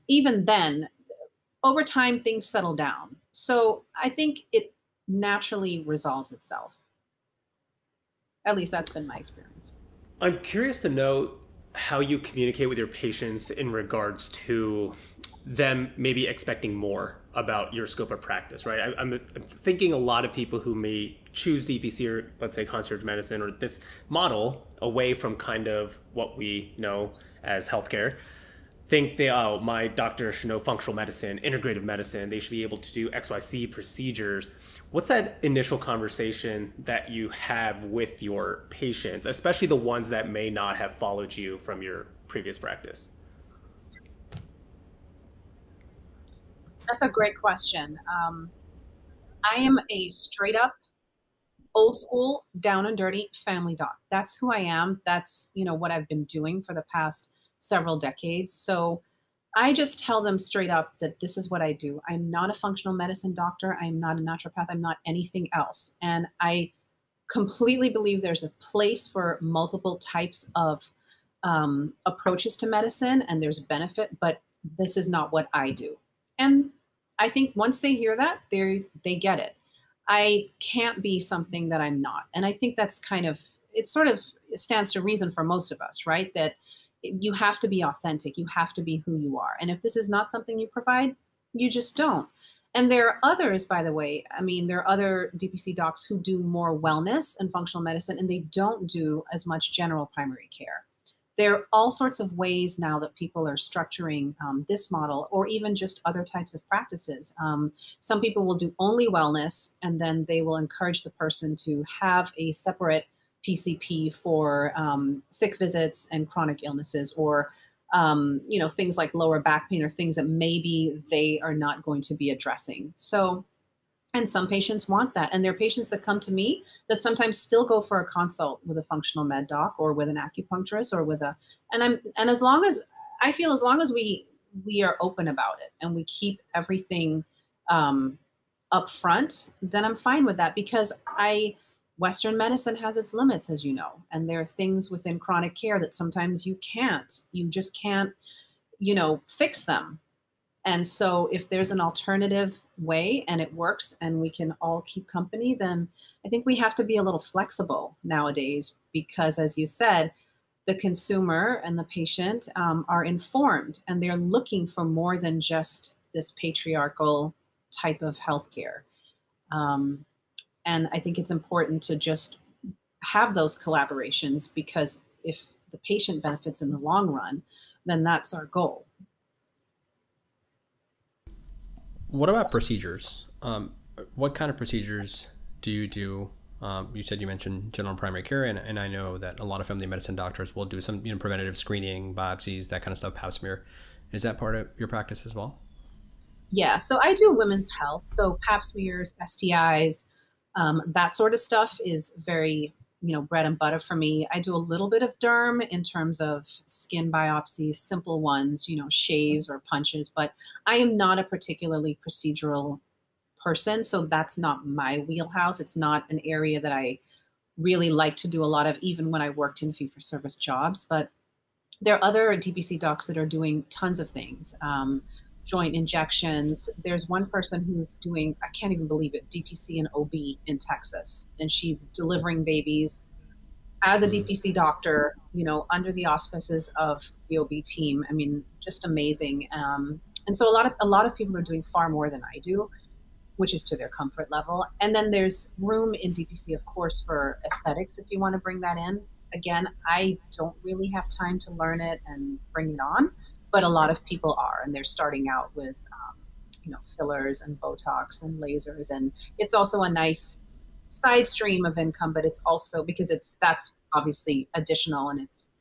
even then, over time, things settle down. So I think it naturally resolves itself. At least that's been my experience. I'm curious to know how you communicate with your patients in regards to them maybe expecting more about your scope of practice, right? I'm thinking a lot of people who may choose DPC or let's say concierge medicine or this model away from kind of what we know as healthcare think my doctor should know functional medicine, integrative medicine, they should be able to do XYZ procedures. What's that initial conversation that you have with your patients, especially the ones that may not have followed you from your previous practice? That's a great question. I am a straight up old school, down and dirty family doc. That's who I am. That's, what I've been doing for the past several decades. So I just tell them straight up that this is what I do. I'm not a functional medicine doctor. I'm not a naturopath. I'm not anything else. And I completely believe there's a place for multiple types of approaches to medicine and there's benefit, but this is not what I do. And I think once they hear that, they get it. I can't be something that I'm not. And I think that's it sort of stands to reason for most of us, right? That you have to be authentic. You have to be who you are. And if this is not something you provide, you just don't. And there are others, by the way, there are other DPC docs who do more wellness and functional medicine, and they don't do as much general primary care. There are all sorts of ways now that people are structuring this model, or even just other types of practices. Some people will do only wellness, and then they will encourage the person to have a separate PCP for sick visits and chronic illnesses, or things like lower back pain, or things that maybe they are not going to be addressing. So, and some patients want that. And there are patients that come to me that sometimes still go for a consult with a functional med doc, or with an acupuncturist, or with a, and as long as, I feel, as long as we are open about it and we keep everything up front, then I'm fine with that, because Western medicine has its limits, as you know, and there are things within chronic care that sometimes you just can't, fix them. And so if there's an alternative way and it works and we can all keep company, then I think we have to be a little flexible nowadays, because, as you said, the consumer and the patient are informed, and they're looking for more than just this patriarchal type of healthcare. And I think it's important to just have those collaborations, because if the patient benefits in the long run, then that's our goal. What about procedures? What kind of procedures do you do? You mentioned general and primary care, and I know that a lot of family medicine doctors will do some preventative screening, biopsies, that kind of stuff, pap smear. Is that part of your practice as well? Yeah, so I do women's health, so pap smears, STIs, that sort of stuff is very, bread and butter for me. I do a little bit of derm in terms of skin biopsies, simple ones, shaves or punches, but I am not a particularly procedural person, so that's not my wheelhouse. It's not an area that I really like to do a lot of, even when I worked in fee-for-service jobs. But there are other DPC docs that are doing tons of things. Joint injections. There's one person who's doing, I can't even believe it, DPC and OB in Texas, and she's delivering babies as a DPC doctor, under the auspices of the OB team. I mean, just amazing. And so a lot of people are doing far more than I do, which is to their comfort level. And then there's room in DPC, of course, for aesthetics, if you want to bring that in. Again, I don't really have time to learn it and bring it on, but a lot of people are, and they're starting out with, fillers and Botox and lasers. And it's also a nice side stream of income, but it's also, because that's obviously additional, and it's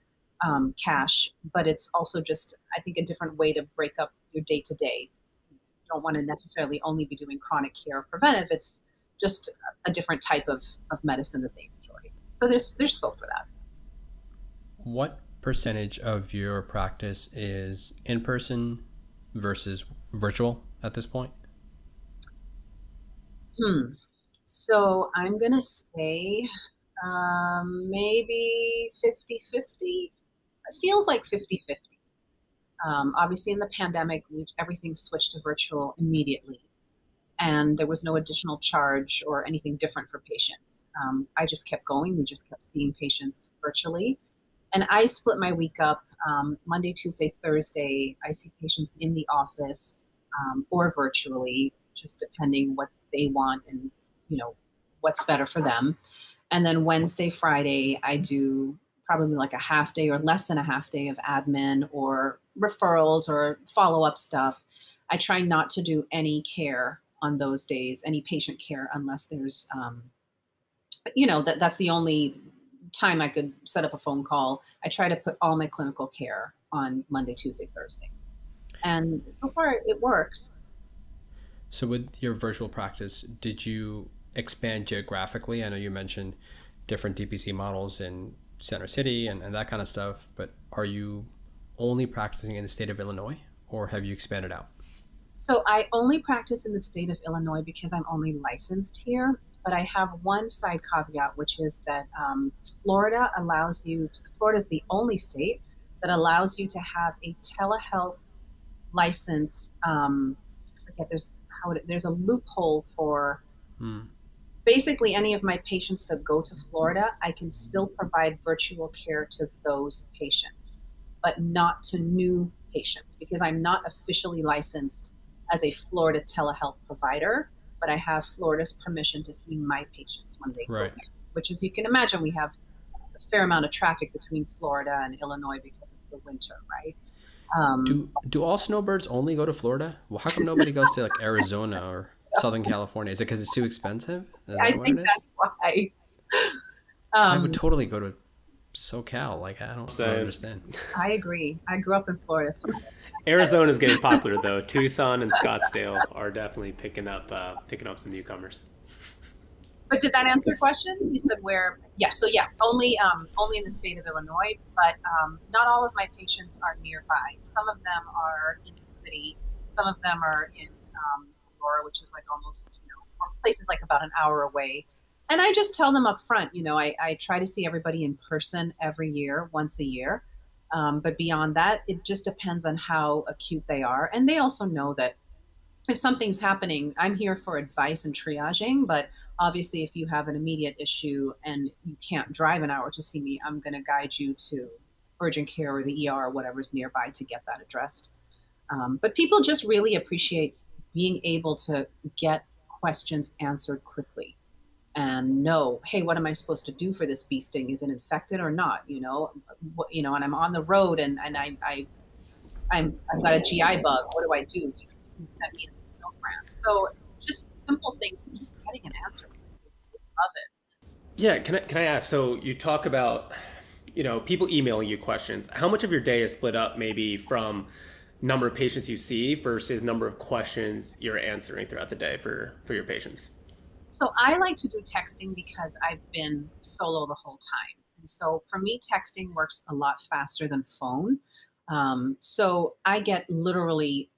cash, but it's also just, I think, a different way to break up your day to day. Don't want to necessarily only be doing chronic care or preventive. It's just a different type of medicine that they enjoy. So there's scope for that. What percentage of your practice is in person versus virtual at this point? So I'm going to say maybe 50-50. It feels like 50-50. Obviously, in the pandemic, everything switched to virtual immediately, and there was no additional charge or anything different for patients. I just kept going. We just kept seeing patients virtually. And I split my week up. Monday, Tuesday, Thursday, I see patients in the office or virtually, just depending what they want and, what's better for them. And then Wednesday, Friday, I do probably like a half day or less than a half day of admin or referrals or follow-up stuff. I try not to do any care on those days, any patient care, unless there's, that's the only time I could set up a phone call. I try to put all my clinical care on Monday, Tuesday, Thursday. And so far it works. So with your virtual practice, did you expand geographically? I know you mentioned different DPC models in Center City and that kind of stuff, but are you only practicing in the state of Illinois, or have you expanded out? So I only practice in the state of Illinois because I'm only licensed here. But I have one side caveat, which is that Florida is the only state that allows you to have a telehealth license. I forget, there's a loophole for basically any of my patients that go to Florida. I can still provide virtual care to those patients, but not to new patients, because I'm not officially licensed as a Florida telehealth provider. But I have Florida's permission to see my patients when they go there, which, as you can imagine, we have a fair amount of traffic between Florida and Illinois because of the winter, right? Um, Do all snowbirds only go to Florida? Well, how come nobody goes to like Arizona or Southern California? Is it because it's too expensive? Is I that what it think is? that's why. I would Um, totally go to SoCal. Like I don't So understand. I agree. I grew up in Florida, so Arizona is getting popular though. Tucson and Scottsdale are definitely picking up some newcomers. but did that answer your question? You said where? Yeah. So yeah, only in the state of Illinois, but not all of my patients are nearby. Some of them are in the city. Some of them are in Aurora, which is like almost or places like about an hour away. And I just tell them up front, I try to see everybody in person every year, once a year. But beyond that, it just depends on how acute they are. And they also know that if something's happening, I'm here for advice and triaging. But obviously, if you have an immediate issue and you can't drive an hour to see me, I'm going to guide you to urgent care or the ER or whatever's nearby to get that addressed. But people just really appreciate being able to get questions answered quickly and know, hey, what am I supposed to do for this bee sting? Is it infected or not? And I'm on the road I've got a GI bug. What do I do? You sent me in some Zofran. So just simple things, just getting an answer. Love it. Yeah, can I ask? So you talk about, people emailing you questions. How much of your day is split up maybe from number of patients you see versus number of questions you're answering throughout the day for your patients? So I like to do texting because I've been solo the whole time. And so for me, texting works a lot faster than phone. So I get literally,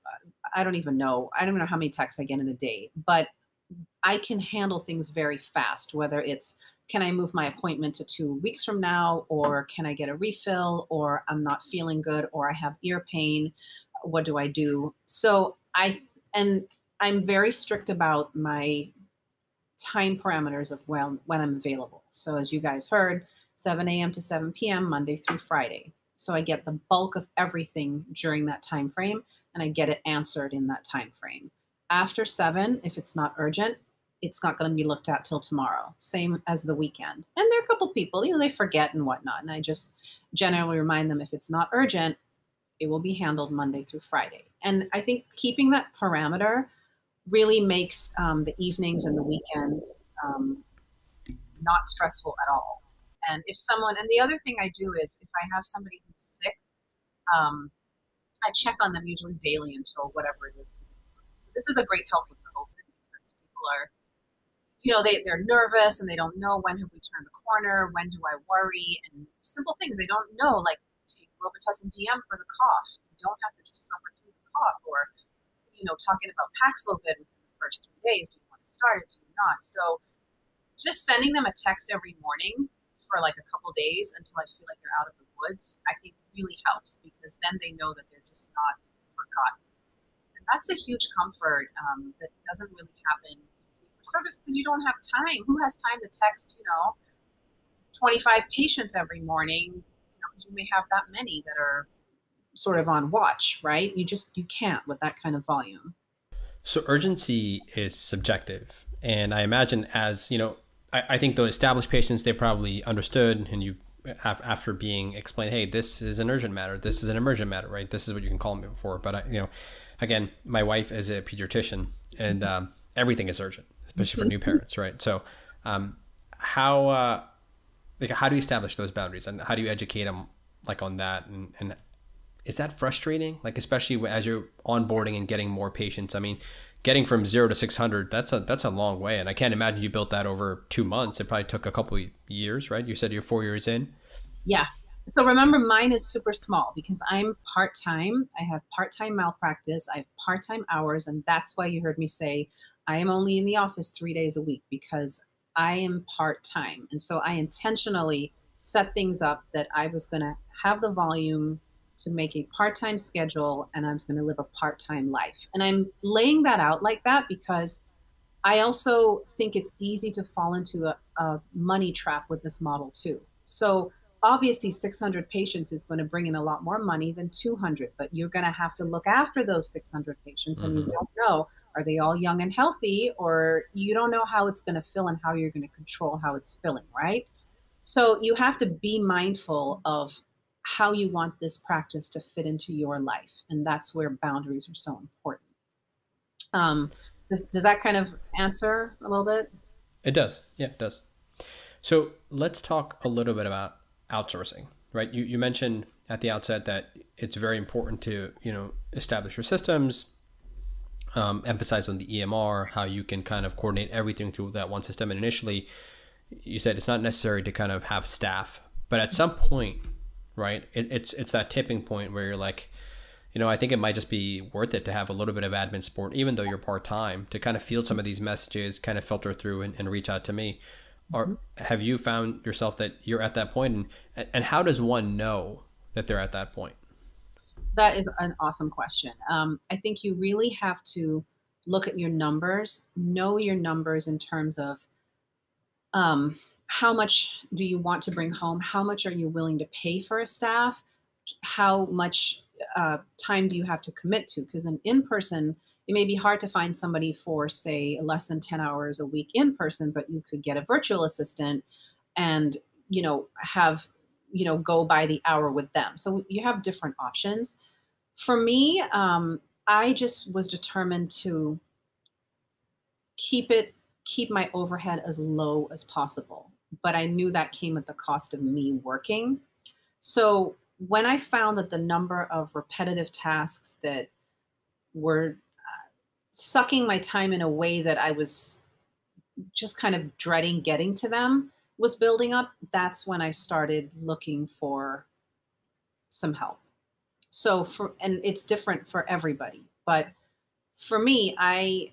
I don't know how many texts I get in a day, but I can handle things very fast, whether it's can I move my appointment to 2 weeks from now, or can I get a refill, or I'm not feeling good, or I have ear pain. What do I do? And I'm very strict about my time parameters of when I'm available. So as you guys heard, 7 a.m. to 7 p.m. Monday through Friday. So I get the bulk of everything during that time frame, and I get it answered in that time frame. After 7, if it's not urgent, it's not going to be looked at till tomorrow. Same as the weekend. And there are a couple people, they forget and whatnot. And I just generally remind them if it's not urgent, it will be handled Monday through Friday. And I think keeping that parameter really makes the evenings and the weekends not stressful at all. And the other thing I do is if I have somebody who's sick, um, I check on them usually daily until whatever it is. So this is a great help with COVID because people are, they're nervous and they don't know when have we turned the corner, when do I worry, and simple things they don't know, like take Robitussin DM for the cough. You don't have to just suffer through the cough, or talking about Paxlovid within the first 3 days. Do you want to start it? Do you not? So just sending them a text every morning for like a couple days until I feel like they're out of the woods, I think really helps because then they know that they're just not forgotten. And that's a huge comfort that doesn't really happen in fee for service because you don't have time. Who has time to text, 25 patients every morning? Because you may have that many that are sort of on watch, right? You can't with that kind of volume. So urgency is subjective, and I imagine as I think the established patients they probably understood, and you after being explained, hey, this is an urgent matter, this is an emergent matter, right? This is what you can call me for. But again, my wife is a pediatrician, and everything is urgent, especially for new parents, right? So how how do you establish those boundaries, and how do you educate them on that, and is that frustrating? Especially as you're onboarding and getting more patients. I mean, getting from 0 to 600, that's a long way. And I can't imagine you built that over 2 months. It probably took a couple of years, right? You said you're 4 years in. Yeah. So remember, mine is super small because I'm part-time. I have part-time malpractice. I have part-time hours. And that's why you heard me say I am only in the office 3 days a week because I am part-time. And so I intentionally set things up that I was going to have the volume to make a part-time schedule and I was going to live a part-time life. And I'm laying that out like that because I also think it's easy to fall into a money trap with this model too. So obviously 600 patients is going to bring in a lot more money than 200, but you're going to have to look after those 600 patients and you don't know, are they all young and healthy, or you don't know how it's going to fill and how you're going to control how it's filling, right? So you have to be mindful of how you want this practice to fit into your life. And that's where boundaries are so important. Um, does that kind of answer a little bit? It does. Yeah, it does. So let's talk a little bit about outsourcing, right? You mentioned at the outset that it's very important to, establish your systems, emphasize on the EMR, how you can kind of coordinate everything through that one system. And initially, you said it's not necessary to kind of have staff, but at some point, right, it's that tipping point where you're like, I think it might just be worth it to have a little bit of admin support, even though you're part time, to kind of field some of these messages, kind of filter through and reach out to me. Or have you found yourself that you're at that point, and how does one know that they're at that point? That is an awesome question. I think you really have to look at your numbers, know your numbers in terms of um, how much do you want to bring home? How much are you willing to pay for a staff? How much time do you have to commit to? Because in person, it may be hard to find somebody for, say, less than 10 hours a week in person, but you could get a virtual assistant and, have, go by the hour with them. So you have different options. For me, I just was determined to keep it keep my overhead as low as possible. But I knew that came at the cost of me working. So when I found that the number of repetitive tasks that were sucking my time in a way that I was just kind of dreading getting to them was building up, that's when I started looking for some help. And it's different for everybody, but for me, I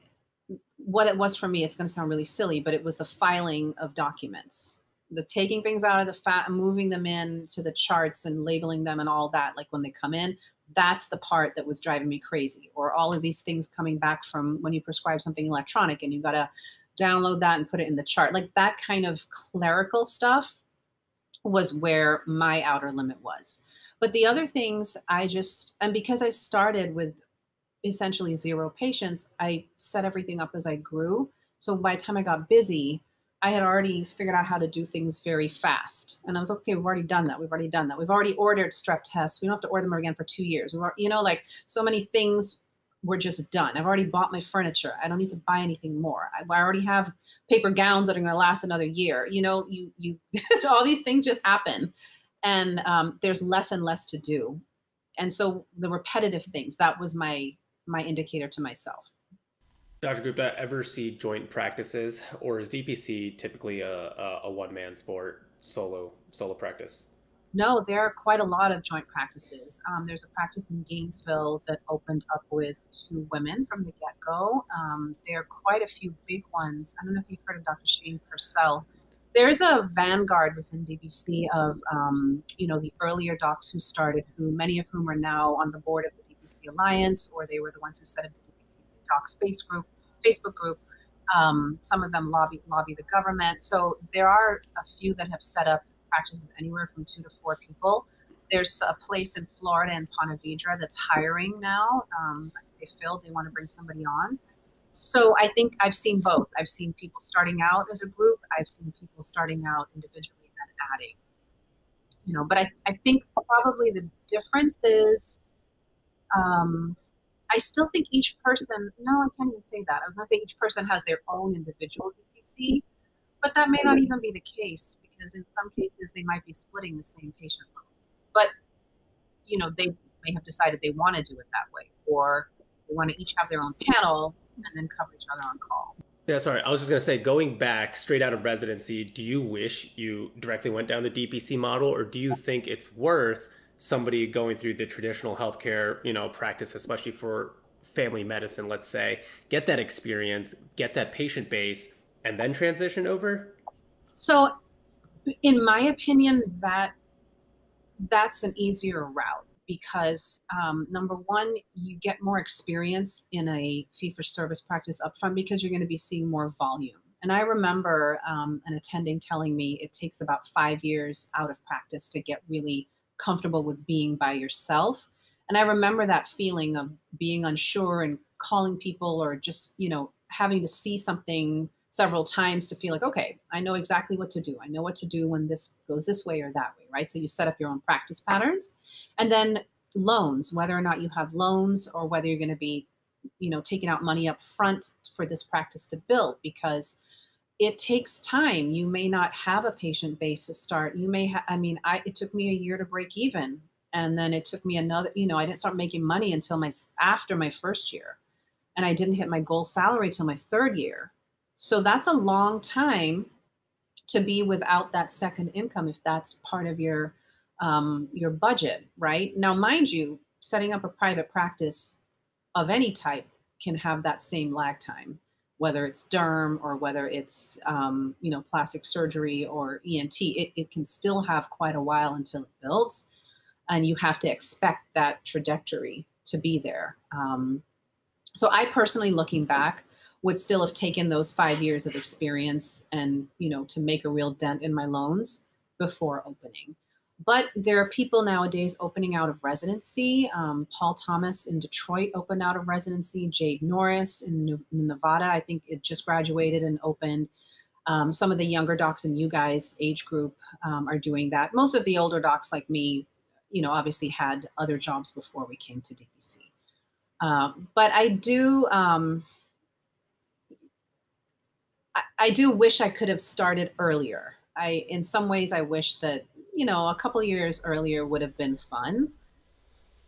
what it was for me, it's going to sound really silly, but it was the filing of documents, the taking things out of the fat, moving them in to the charts and labeling them and all that. Like when they come in, that's the part that was driving me crazy. Or all of these things coming back from when you prescribe something electronic and you got to download that and put it in the chart. Like that kind of clerical stuff was where my outer limit was. But the other things and because I started with essentially zero patients, I set everything up as I grew. So by the time I got busy, I had already figured out how to do things very fast. And I was okay, we've already done that. We've already done that. We've already ordered strep tests. We don't have to order them again for 2 years. Like so many things were just done. I've already bought my furniture. I don't need to buy anything more. I already have paper gowns that are going to last another year. You all these things just happen. And there's less and less to do. And so the repetitive things, that was my indicator to myself. Dr. Gupta, ever see joint practices, or is DPC typically a one man sport, solo practice? No, there are quite a lot of joint practices. There's a practice in Gainesville that opened up with two women from the get go. There are quite a few big ones. I don't know if you've heard of Dr. Shane Purcell. There's a vanguard within DBC of, the earlier docs who started, who many of whom are now on the board of the DBC Alliance, or they were the ones who set up the DBC Doc Space group, Facebook group. Some of them lobby the government. So there are a few that have set up practices anywhere from 2 to 4 people. There's a place in Florida in Ponte Vedra that's hiring now. They want to bring somebody on. So I think I've seen both. I've seen people starting out as a group. I've seen people starting out individually and then adding. But I think probably the difference is I still think each person, no, I can't even say that. I was going to say each person has their own individual DPC, but that may not even be the case because in some cases they might be splitting the same patient load. But, they may have decided they want to do it that way, or they want to each have their own panel and then cover each other on call. Yeah, sorry. I was just going to say, going back straight out of residency, do you wish you directly went down the DPC model, or do you think it's worth somebody going through the traditional healthcare, practice, especially for family medicine, let's say, get that experience, get that patient base, and then transition over? So in my opinion, that's an easier route because number one, you get more experience in a fee-for-service practice upfront because you're going to be seeing more volume. And I remember an attending telling me it takes about 5 years out of practice to get really comfortable with being by yourself. And I remember that feeling of being unsure and calling people or just, having to see several times to feel like, okay, I know exactly what to do. I know what to do when this goes this way or that way, right? So you set up your own practice patterns. And then loans, whether or not you have loans or whether you're going to be, taking out money up front for this practice to build, because it takes time. You may not have a patient base to start. You may have, it took me a year to break even. And then it took me another, I didn't start making money until after my first year. And I didn't hit my goal salary till my third year. So that's a long time to be without that second income if that's part of your budget, right? Now, mind you, setting up a private practice of any type can have that same lag time, whether it's derm or whether it's plastic surgery or ENT. It can still have quite a while until it builds, and you have to expect that trajectory to be there. So I personally, looking back, would still have taken those 5 years of experience and, to make a real dent in my loans before opening. But there are people nowadays opening out of residency. Paul Thomas in Detroit opened out of residency. Jade Norris in Nevada, I think it just graduated and opened. Some of the younger docs in you guys' age group are doing that. Most of the older docs like me, obviously had other jobs before we came to DPC. But I do wish I could have started earlier. In some ways, I wish that, a couple of years earlier would have been fun.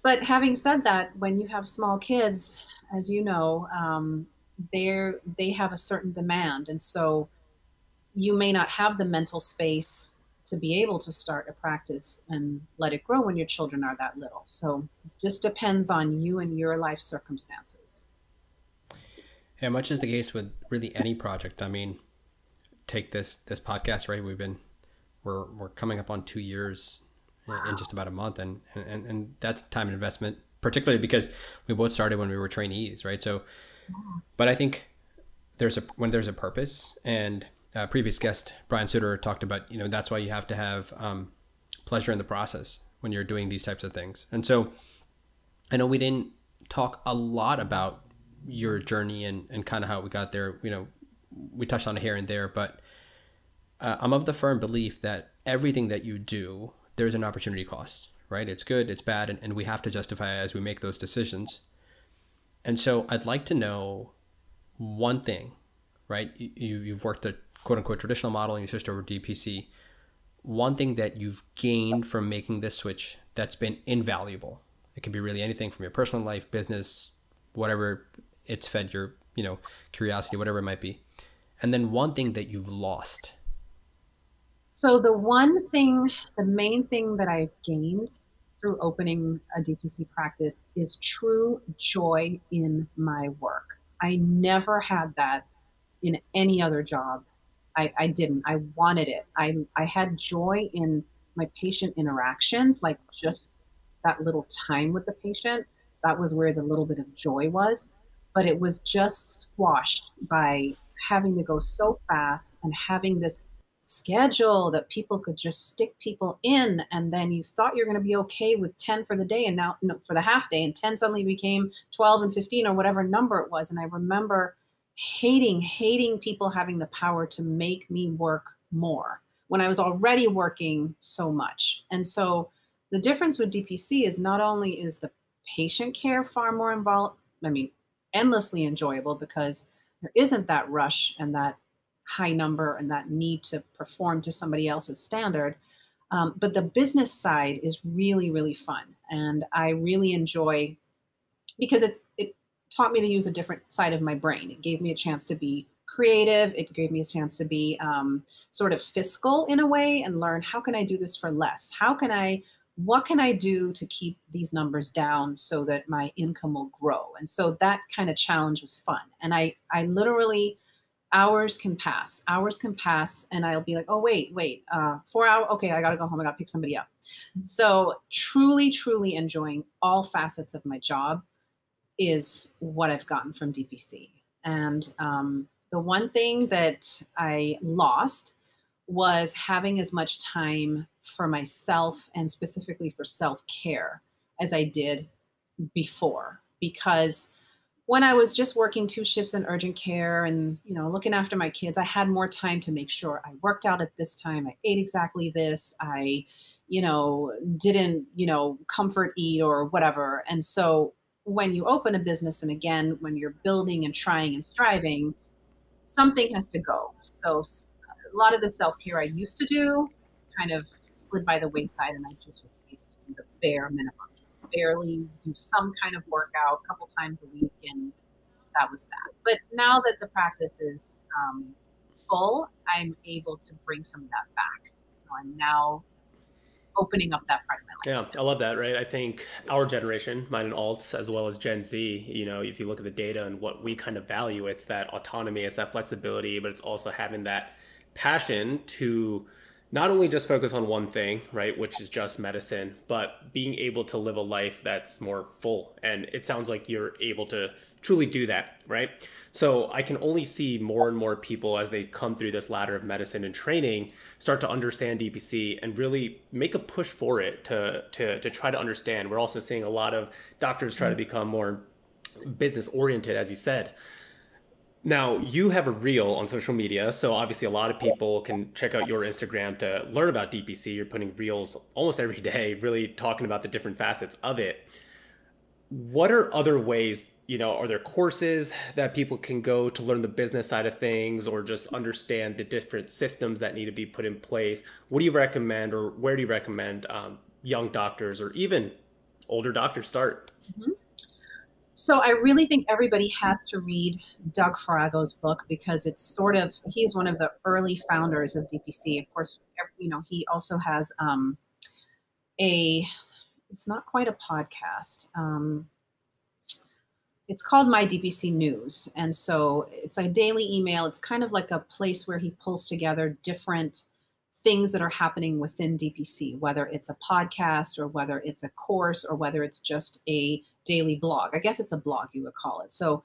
But having said that, when you have small kids, as you know, they have a certain demand. And so you may not have the mental space to be able to start a practice and let it grow when your children are that little. So it just depends on you and your life circumstances. Yeah, much is the case with really any project. I mean, take this podcast, right? We're coming up on 2 years in just about a month, and that's time and investment, particularly because we both started when we were trainees, right? So, but I think when there's a purpose, and previous guest Brian Suter talked about, that's why you have to have pleasure in the process when you're doing these types of things. And so, I know we didn't talk a lot about your journey and kind of how we got there. We touched on it here and there, but I'm of the firm belief that everything that you do, there's an opportunity cost, right? It's good, it's bad, and we have to justify it as we make those decisions. And so I'd like to know one thing, right? You've worked a quote unquote traditional model and you switched over to DPC. One thing that you've gained from making this switch that's been invaluable. It can be really anything from your personal life, business, whatever it's fed your, curiosity, whatever it might be. And then one thing that you've lost. So the main thing that I've gained through opening a DPC practice is true joy in my work. I never had that in any other job. I didn't. I wanted it. I had joy in my patient interactions, like just that little time with the patient. That was where the little bit of joy was. But it was just squashed by having to go so fast and having this schedule that people could just stick people in, and then you thought you're going to be okay with 10 for the day, and now for the half day, and 10 suddenly became 12 and 15 or whatever number it was. And I remember hating people having the power to make me work more when I was already working so much. And so the difference with DPC is not only is the patient care far more involved, endlessly enjoyable, because there isn't that rush and that high number and that need to perform to somebody else's standard. But the business side is really, really fun. And I really enjoy, because it taught me to use a different side of my brain. It gave me a chance to be creative. It gave me a chance to be sort of fiscal in a way and learn, how can I do this for less? What can I do to keep these numbers down so that my income will grow? And so that kind of challenge was fun. And I literally, hours can pass, and I'll be like, oh, wait, 4 hours. Okay, I got to go home. I got to pick somebody up. So truly, truly enjoying all facets of my job is what I've gotten from DPC. And the one thing that I lost was having as much time for myself and specifically for self-care as I did before, because when I was just working 2 shifts in urgent care and, looking after my kids, I had more time to make sure I worked out at this time. I ate exactly this. I, didn't, comfort eat or whatever. And so when you open a business, and again, when you're building and trying and striving, something has to go. So a lot of the self-care I used to do kind of slid by the wayside, and I just was able to do the bare minimum, just barely do some kind of workout a couple times a week, and that was that. But now that the practice is full, I'm able to bring some of that back. So I'm now opening up that part of my life. Yeah, I love that, right? I think our generation, mine and alts, as well as Gen Z, if you look at the data and what we kind of value, it's that autonomy, it's that flexibility, but it's also having that passion to not only just focus on one thing, right, which is just medicine, but being able to live a life that's more full. And it sounds like you're able to truly do that, right? So I can only see more and more people as they come through this ladder of medicine and training start to understand DPC and really make a push for it to try to understand. We're also seeing a lot of doctors try to become more business oriented, as you said. Now, you have a reel on social media, so obviously a lot of people can check out your Instagram to learn about DPC. You're putting reels almost every day, really talking about the different facets of it. What are other ways, are there courses that people can go to learn the business side of things or just understand the different systems that need to be put in place? What do you recommend, or where do you recommend young doctors or even older doctors start? Mm-hmm. So I really think everybody has to read Doug Farago's book, because he's one of the early founders of DPC. Of course, he also has it's not quite a podcast. It's called My DPC News. And so it's a daily email. It's kind of like a place where he pulls together different things that are happening within DPC, whether it's a podcast or whether it's a course or whether it's just a daily blog. I guess it's a blog, you would call it. So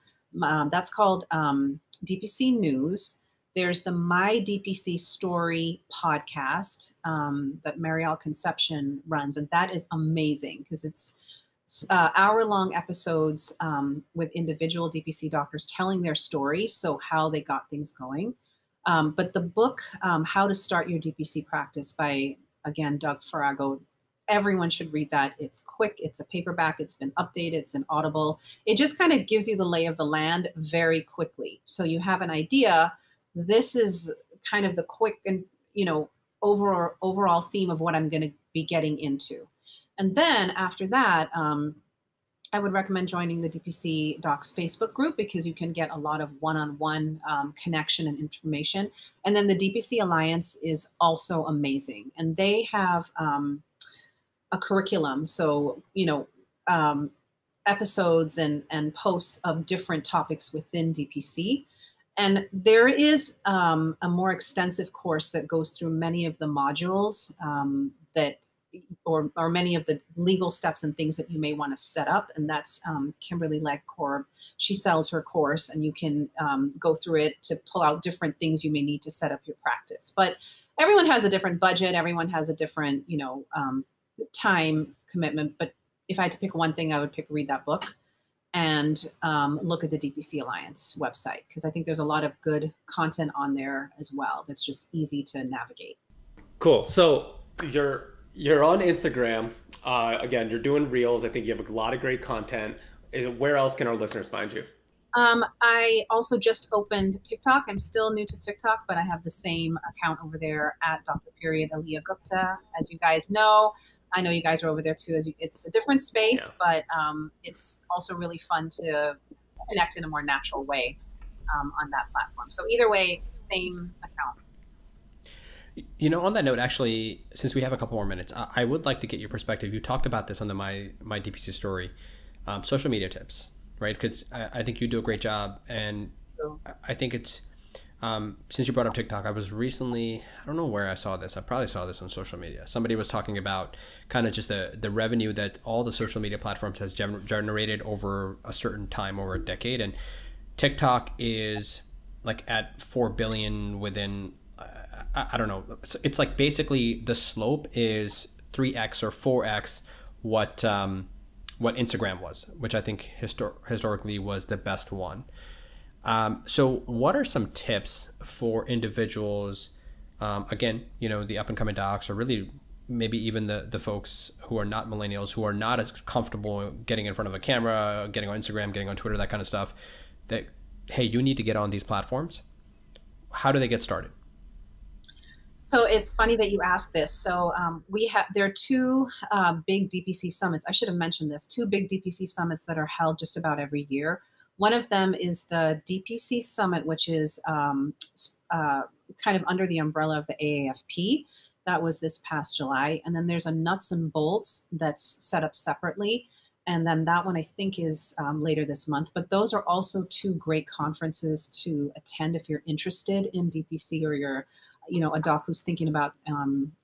that's called DPC News. There's the My DPC Story podcast that Marielle Conception runs, and that is amazing because it's hour-long episodes with individual DPC doctors telling their story, so how they got things going. But the book, How to Start Your DPC Practice by, again, Doug Farago, everyone should read that. It's quick. It's a paperback. It's been updated. It's an Audible. It just kind of gives you the lay of the land very quickly. So you have an idea. This is kind of the quick and, overall theme of what I'm going to be getting into. And then after that, I would recommend joining the DPC Docs Facebook group, because you can get a lot of one-on-one connection and information. And then the DPC Alliance is also amazing. And they have a curriculum. So, episodes and posts of different topics within DPC. And there is a more extensive course that goes through many of the modules or many of the legal steps and things that you may want to set up. And that's Kimberly Legcorb. She sells her course, and you can go through it to pull out different things you may need to set up your practice. But everyone has a different budget. Everyone has a different, time commitment. But if I had to pick one thing, I would read that book and look at the DPC Alliance website, because I think there's a lot of good content on there as well that's just easy to navigate. Cool. So you're on Instagram. Again, you're doing reels. I think you have a lot of great content. Where else can our listeners find you? I also just opened TikTok. I'm still new to TikTok, but I have the same account over there at Dr. Aleea Gupta. As you guys know, I know you guys are over there too. It's a different space, but it's also really fun to connect in a more natural way on that platform. So either way, same account. On that note, actually, since we have a couple more minutes, I would like to get your perspective. You talked about this on the My DPC Story, social media tips, right? Because I think you do a great job, and I think it's since you brought up TikTok, I was recently, I don't know where I saw this. I probably saw this on social media. Somebody was talking about kind of just the revenue that all the social media platforms has generated over a certain time, over a decade, and TikTok is like at 4 billion within. I don't know. It's like basically the slope is 3x or 4x what what Instagram was, which I think historically was the best one. So what are some tips for individuals, again, the up and coming docs, or really maybe even the folks who are not millennials, who are not as comfortable getting in front of a camera, getting on Instagram, getting on Twitter, that kind of stuff, that, hey, you need to get on these platforms. How do they get started? So it's funny that you ask this. So there are two big DPC summits. I should have mentioned this. Two big DPC summits that are held just about every year. One of them is the DPC Summit, which is kind of under the umbrella of the AAFP. That was this past July. And then there's a Nuts and Bolts that's set up separately. And then that one I think is later this month. But those are also two great conferences to attend if you're interested in DPC, or you're a doc who's thinking about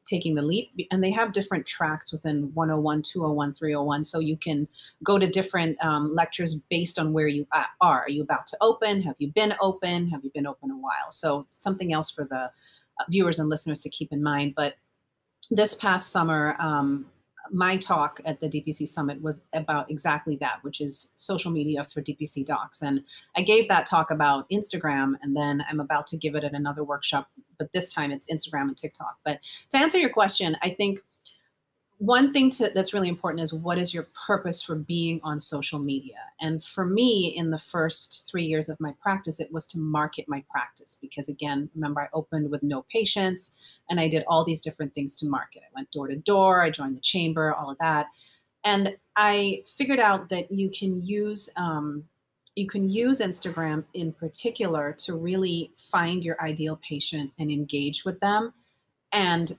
taking the leap. And they have different tracks within 101, 201, 301. So you can go to different lectures based on where you are. Are you about to open? Have you been open? Have you been open a while? So something else for the viewers and listeners to keep in mind. But this past summer, my talk at the DPC Summit was about exactly that, which is social media for DPC docs. And I gave that talk about Instagram, and then I'm about to give it at another workshop, but this time it's Instagram and TikTok. But to answer your question, I think one thing that's really important is, what is your purpose for being on social media? And for me, in the first 3 years of my practice, it was to market my practice. Because again, remember, I opened with no patients and I did all these different things to market. I went door to door, I joined the chamber, all of that. And I figured out that you can use Instagram in particular to really find your ideal patient and engage with them, and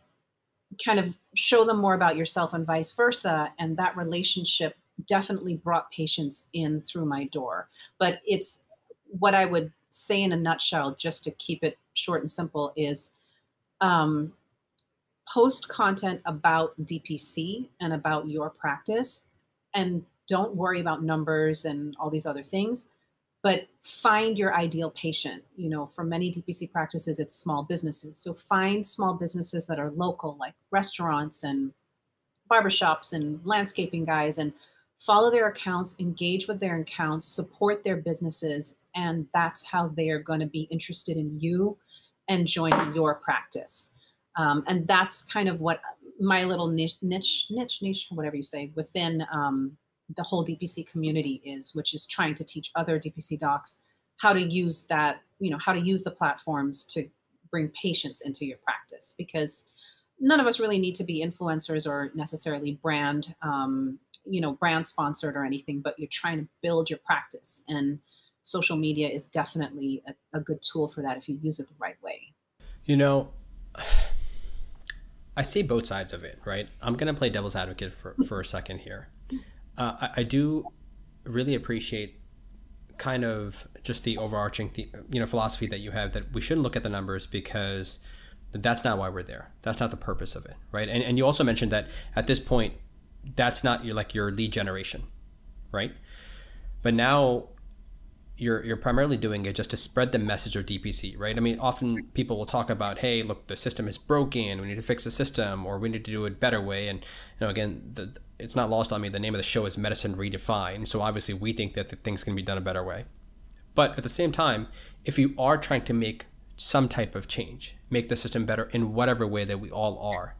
kind of show them more about yourself and vice versa. And that relationship definitely brought patients in through my door. But it's what I would say in a nutshell, just to keep it short and simple, is post content about DPC and about your practice, and don't worry about numbers and all these other things, but find your ideal patient. For many DPC practices, it's small businesses. So find small businesses that are local, like restaurants and barbershops and landscaping guys, and follow their accounts, engage with their accounts, support their businesses. And that's how they are going to be interested in you and join your practice. And that's kind of what my little niche, whatever you say, within the whole DPC community is, which is trying to teach other DPC docs how to use that, how to use the platforms to bring patients into your practice. Because none of us really need to be influencers or necessarily brand sponsored or anything, but you're trying to build your practice. And social media is definitely a good tool for that if you use it the right way. I see both sides of it, right? I'm going to play devil's advocate for a second here. I do really appreciate kind of just the overarching philosophy that you have, that we shouldn't look at the numbers, because that's not why we're there. That's not the purpose of it, right? And you also mentioned that at this point, that's not your lead generation, right? But now you're primarily doing it just to spread the message of DPC, right? I mean, often people will talk about, hey, look, the system is broken, we need to fix the system, or we need to do it a better way. And again, it's not lost on me, the name of the show is Medicine Redefined. So obviously we think that the things can be done a better way. But at the same time, if you are trying to make some type of change, make the system better in whatever way that we all are,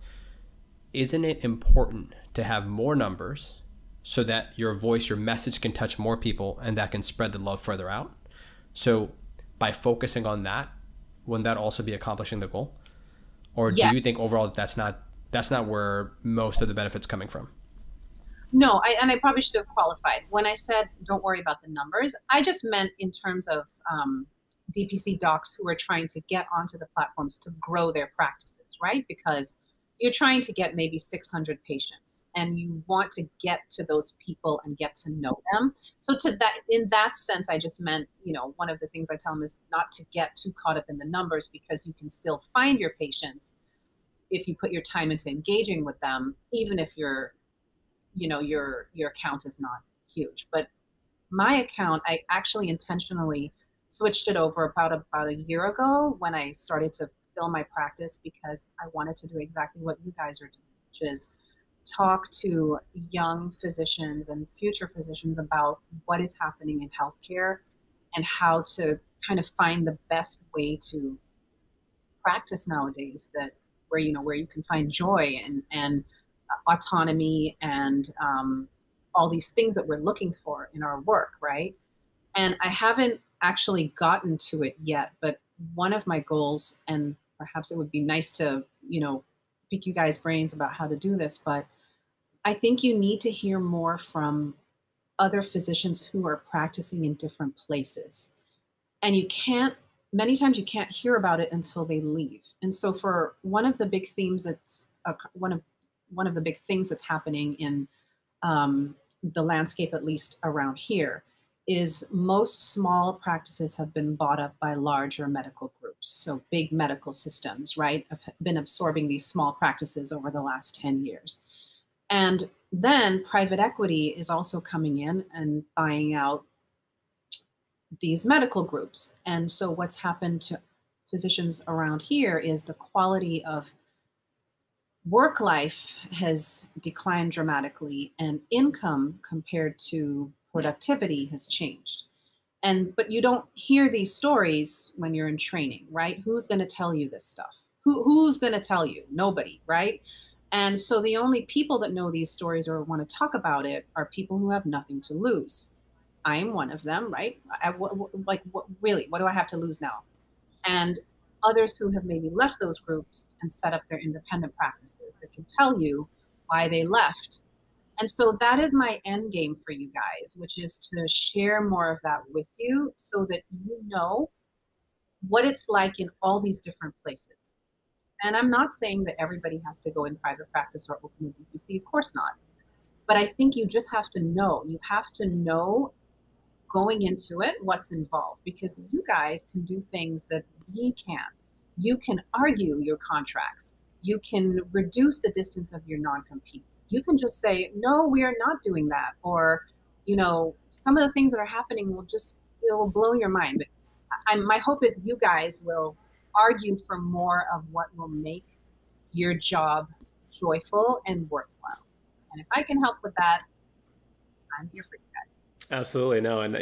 isn't it important to have more numbers so that your voice, your message can touch more people, and that can spread the love further out? So by focusing on that, wouldn't that also be accomplishing the goal? Or do you think overall that's not where most of the benefits coming from? No, I probably should have qualified. When I said don't worry about the numbers, I just meant in terms of DPC docs who are trying to get onto the platforms to grow their practices, right? Because you're trying to get maybe 600 patients, and you want to get to those people and get to know them. So in that sense, I just meant, one of the things I tell them is not to get too caught up in the numbers, because you can still find your patients if you put your time into engaging with them, even if your account is not huge. But my account, I actually intentionally switched it over about a year ago when I started to fill my practice, because I wanted to do exactly what you guys are doing, which is talk to young physicians and future physicians about what is happening in healthcare and how to kind of find the best way to practice nowadays, that where where you can find joy and autonomy and all these things that we're looking for in our work, right? And I haven't actually gotten to it yet, but one of my goals, and perhaps it would be nice to, pick you guys' brains about how to do this, but I think you need to hear more from other physicians who are practicing in different places. And many times you can't hear about it until they leave. And so for one of the big themes one of the big things that's happening in the landscape, at least around here, is most small practices have been bought up by larger medical groups. So big medical systems, right, have been absorbing these small practices over the last 10 years. And then private equity is also coming in and buying out these medical groups. And so what's happened to physicians around here is the quality of work life has declined dramatically, and income compared to productivity has changed. But you don't hear these stories when you're in training, right? Who's going to tell you this stuff? Who's going to tell you? Nobody, right? And so the only people that know these stories or want to talk about it are people who have nothing to lose. I'm one of them, right? Really, what do I have to lose now? And others who have maybe left those groups and set up their independent practices that can tell you why they left. And so that is my end game for you guys, which is to share more of that with you so that you know what it's like in all these different places. And I'm not saying that everybody has to go in private practice or open a DPC, of course not. But I think you just have to know. You have to know going into it what's involved, because you guys can do things that we can't. You can argue your contracts. You can reduce the distance of your non-competes. You can just say, no, we are not doing that. Or, some of the things that are happening it will blow your mind. But my hope is you guys will argue for more of what will make your job joyful and worthwhile. And if I can help with that, I'm here for you guys. Absolutely. No. And,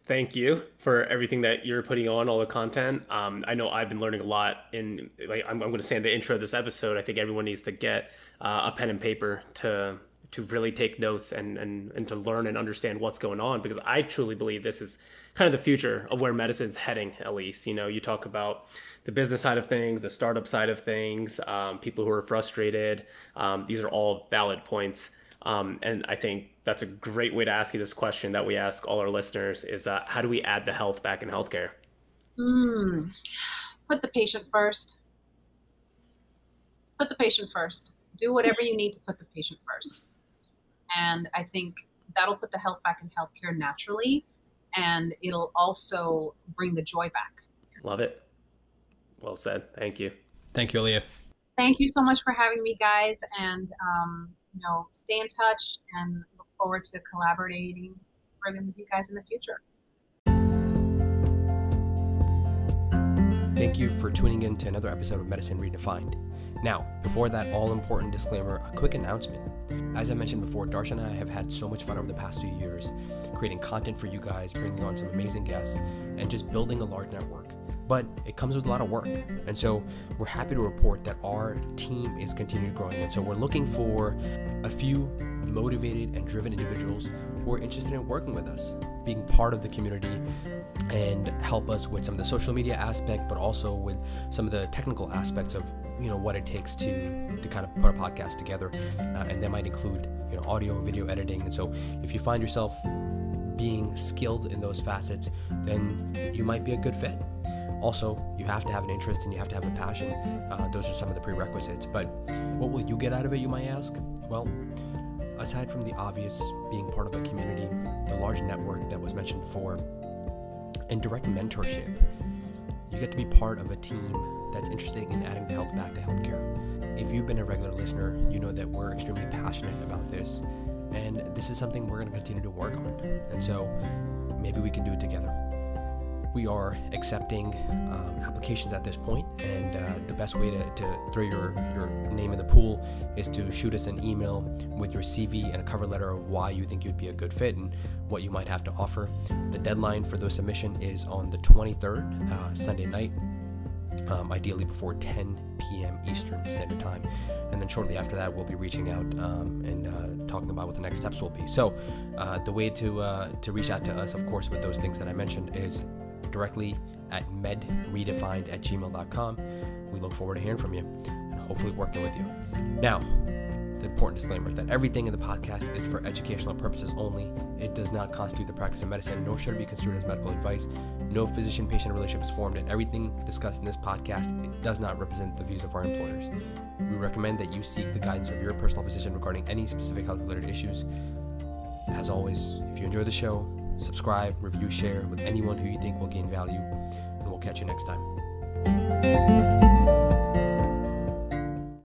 thank you for everything that you're putting on, all the content. I know I've been learning a lot I'm going to say in the intro of this episode, I think everyone needs to get a pen and paper to really take notes and to learn and understand what's going on, because I truly believe this is kind of the future of where medicine's heading, at least. You talk about the business side of things, the startup side of things, people who are frustrated. These are all valid points. And I think that's a great way to ask you this question that we ask all our listeners is, how do we add the health back in healthcare? Put the patient first. Put the patient first. Do whatever you need to put the patient first. And I think that'll put the health back in healthcare naturally. And it'll also bring the joy back. Love it. Well said. Thank you. Thank you, Aleea. Thank you so much for having me, guys. And, stay in touch and look forward to collaborating further with you guys in the future. Thank you for tuning in to another episode of Medicine Redefined. Now, before that all-important disclaimer, a quick announcement. As I mentioned before, Darsh and I have had so much fun over the past 2 years, creating content for you guys, bringing on some amazing guests, and just building a large network. But it comes with a lot of work. And so we're happy to report that our team is continuing growing. And so we're looking for a few motivated and driven individuals who are interested in working with us, being part of the community, and help us with some of the social media aspect, but also with some of the technical aspects of what it takes to kind of put a podcast together. And that might include audio, video editing. And so if you find yourself being skilled in those facets, then you might be a good fit. Also, you have to have an interest and you have to have a passion. Those are some of the prerequisites. But what will you get out of it, you might ask? Well, aside from the obvious, being part of a community, the large network that was mentioned before, and direct mentorship, you get to be part of a team that's interested in adding the health back to healthcare. If you've been a regular listener, you know that we're extremely passionate about this, and this is something we're going to continue to work on. And so maybe we can do it together. We are accepting applications at this point, and the best way to throw your name in the pool is to shoot us an email with your CV and a cover letter of why you think you'd be a good fit and what you might have to offer. The deadline for those submission is on the 23rd, Sunday night, ideally before 10 p.m. Eastern Standard Time. And then shortly after that, we'll be reaching out and talking about what the next steps will be. So the way to reach out to us, of course, with those things that I mentioned is directly at medredefined@gmail.com. We look forward to hearing from you and hopefully working with you. Now, the important disclaimer that everything in the podcast is for educational purposes only. It does not constitute the practice of medicine, nor should it be construed as medical advice. No physician-patient relationship is formed, and everything discussed in this podcast does not represent the views of our employers. We recommend that you seek the guidance of your personal physician regarding any specific health-related issues. As always, if you enjoy the show, subscribe, review, share with anyone who you think will gain value, and we'll catch you next time.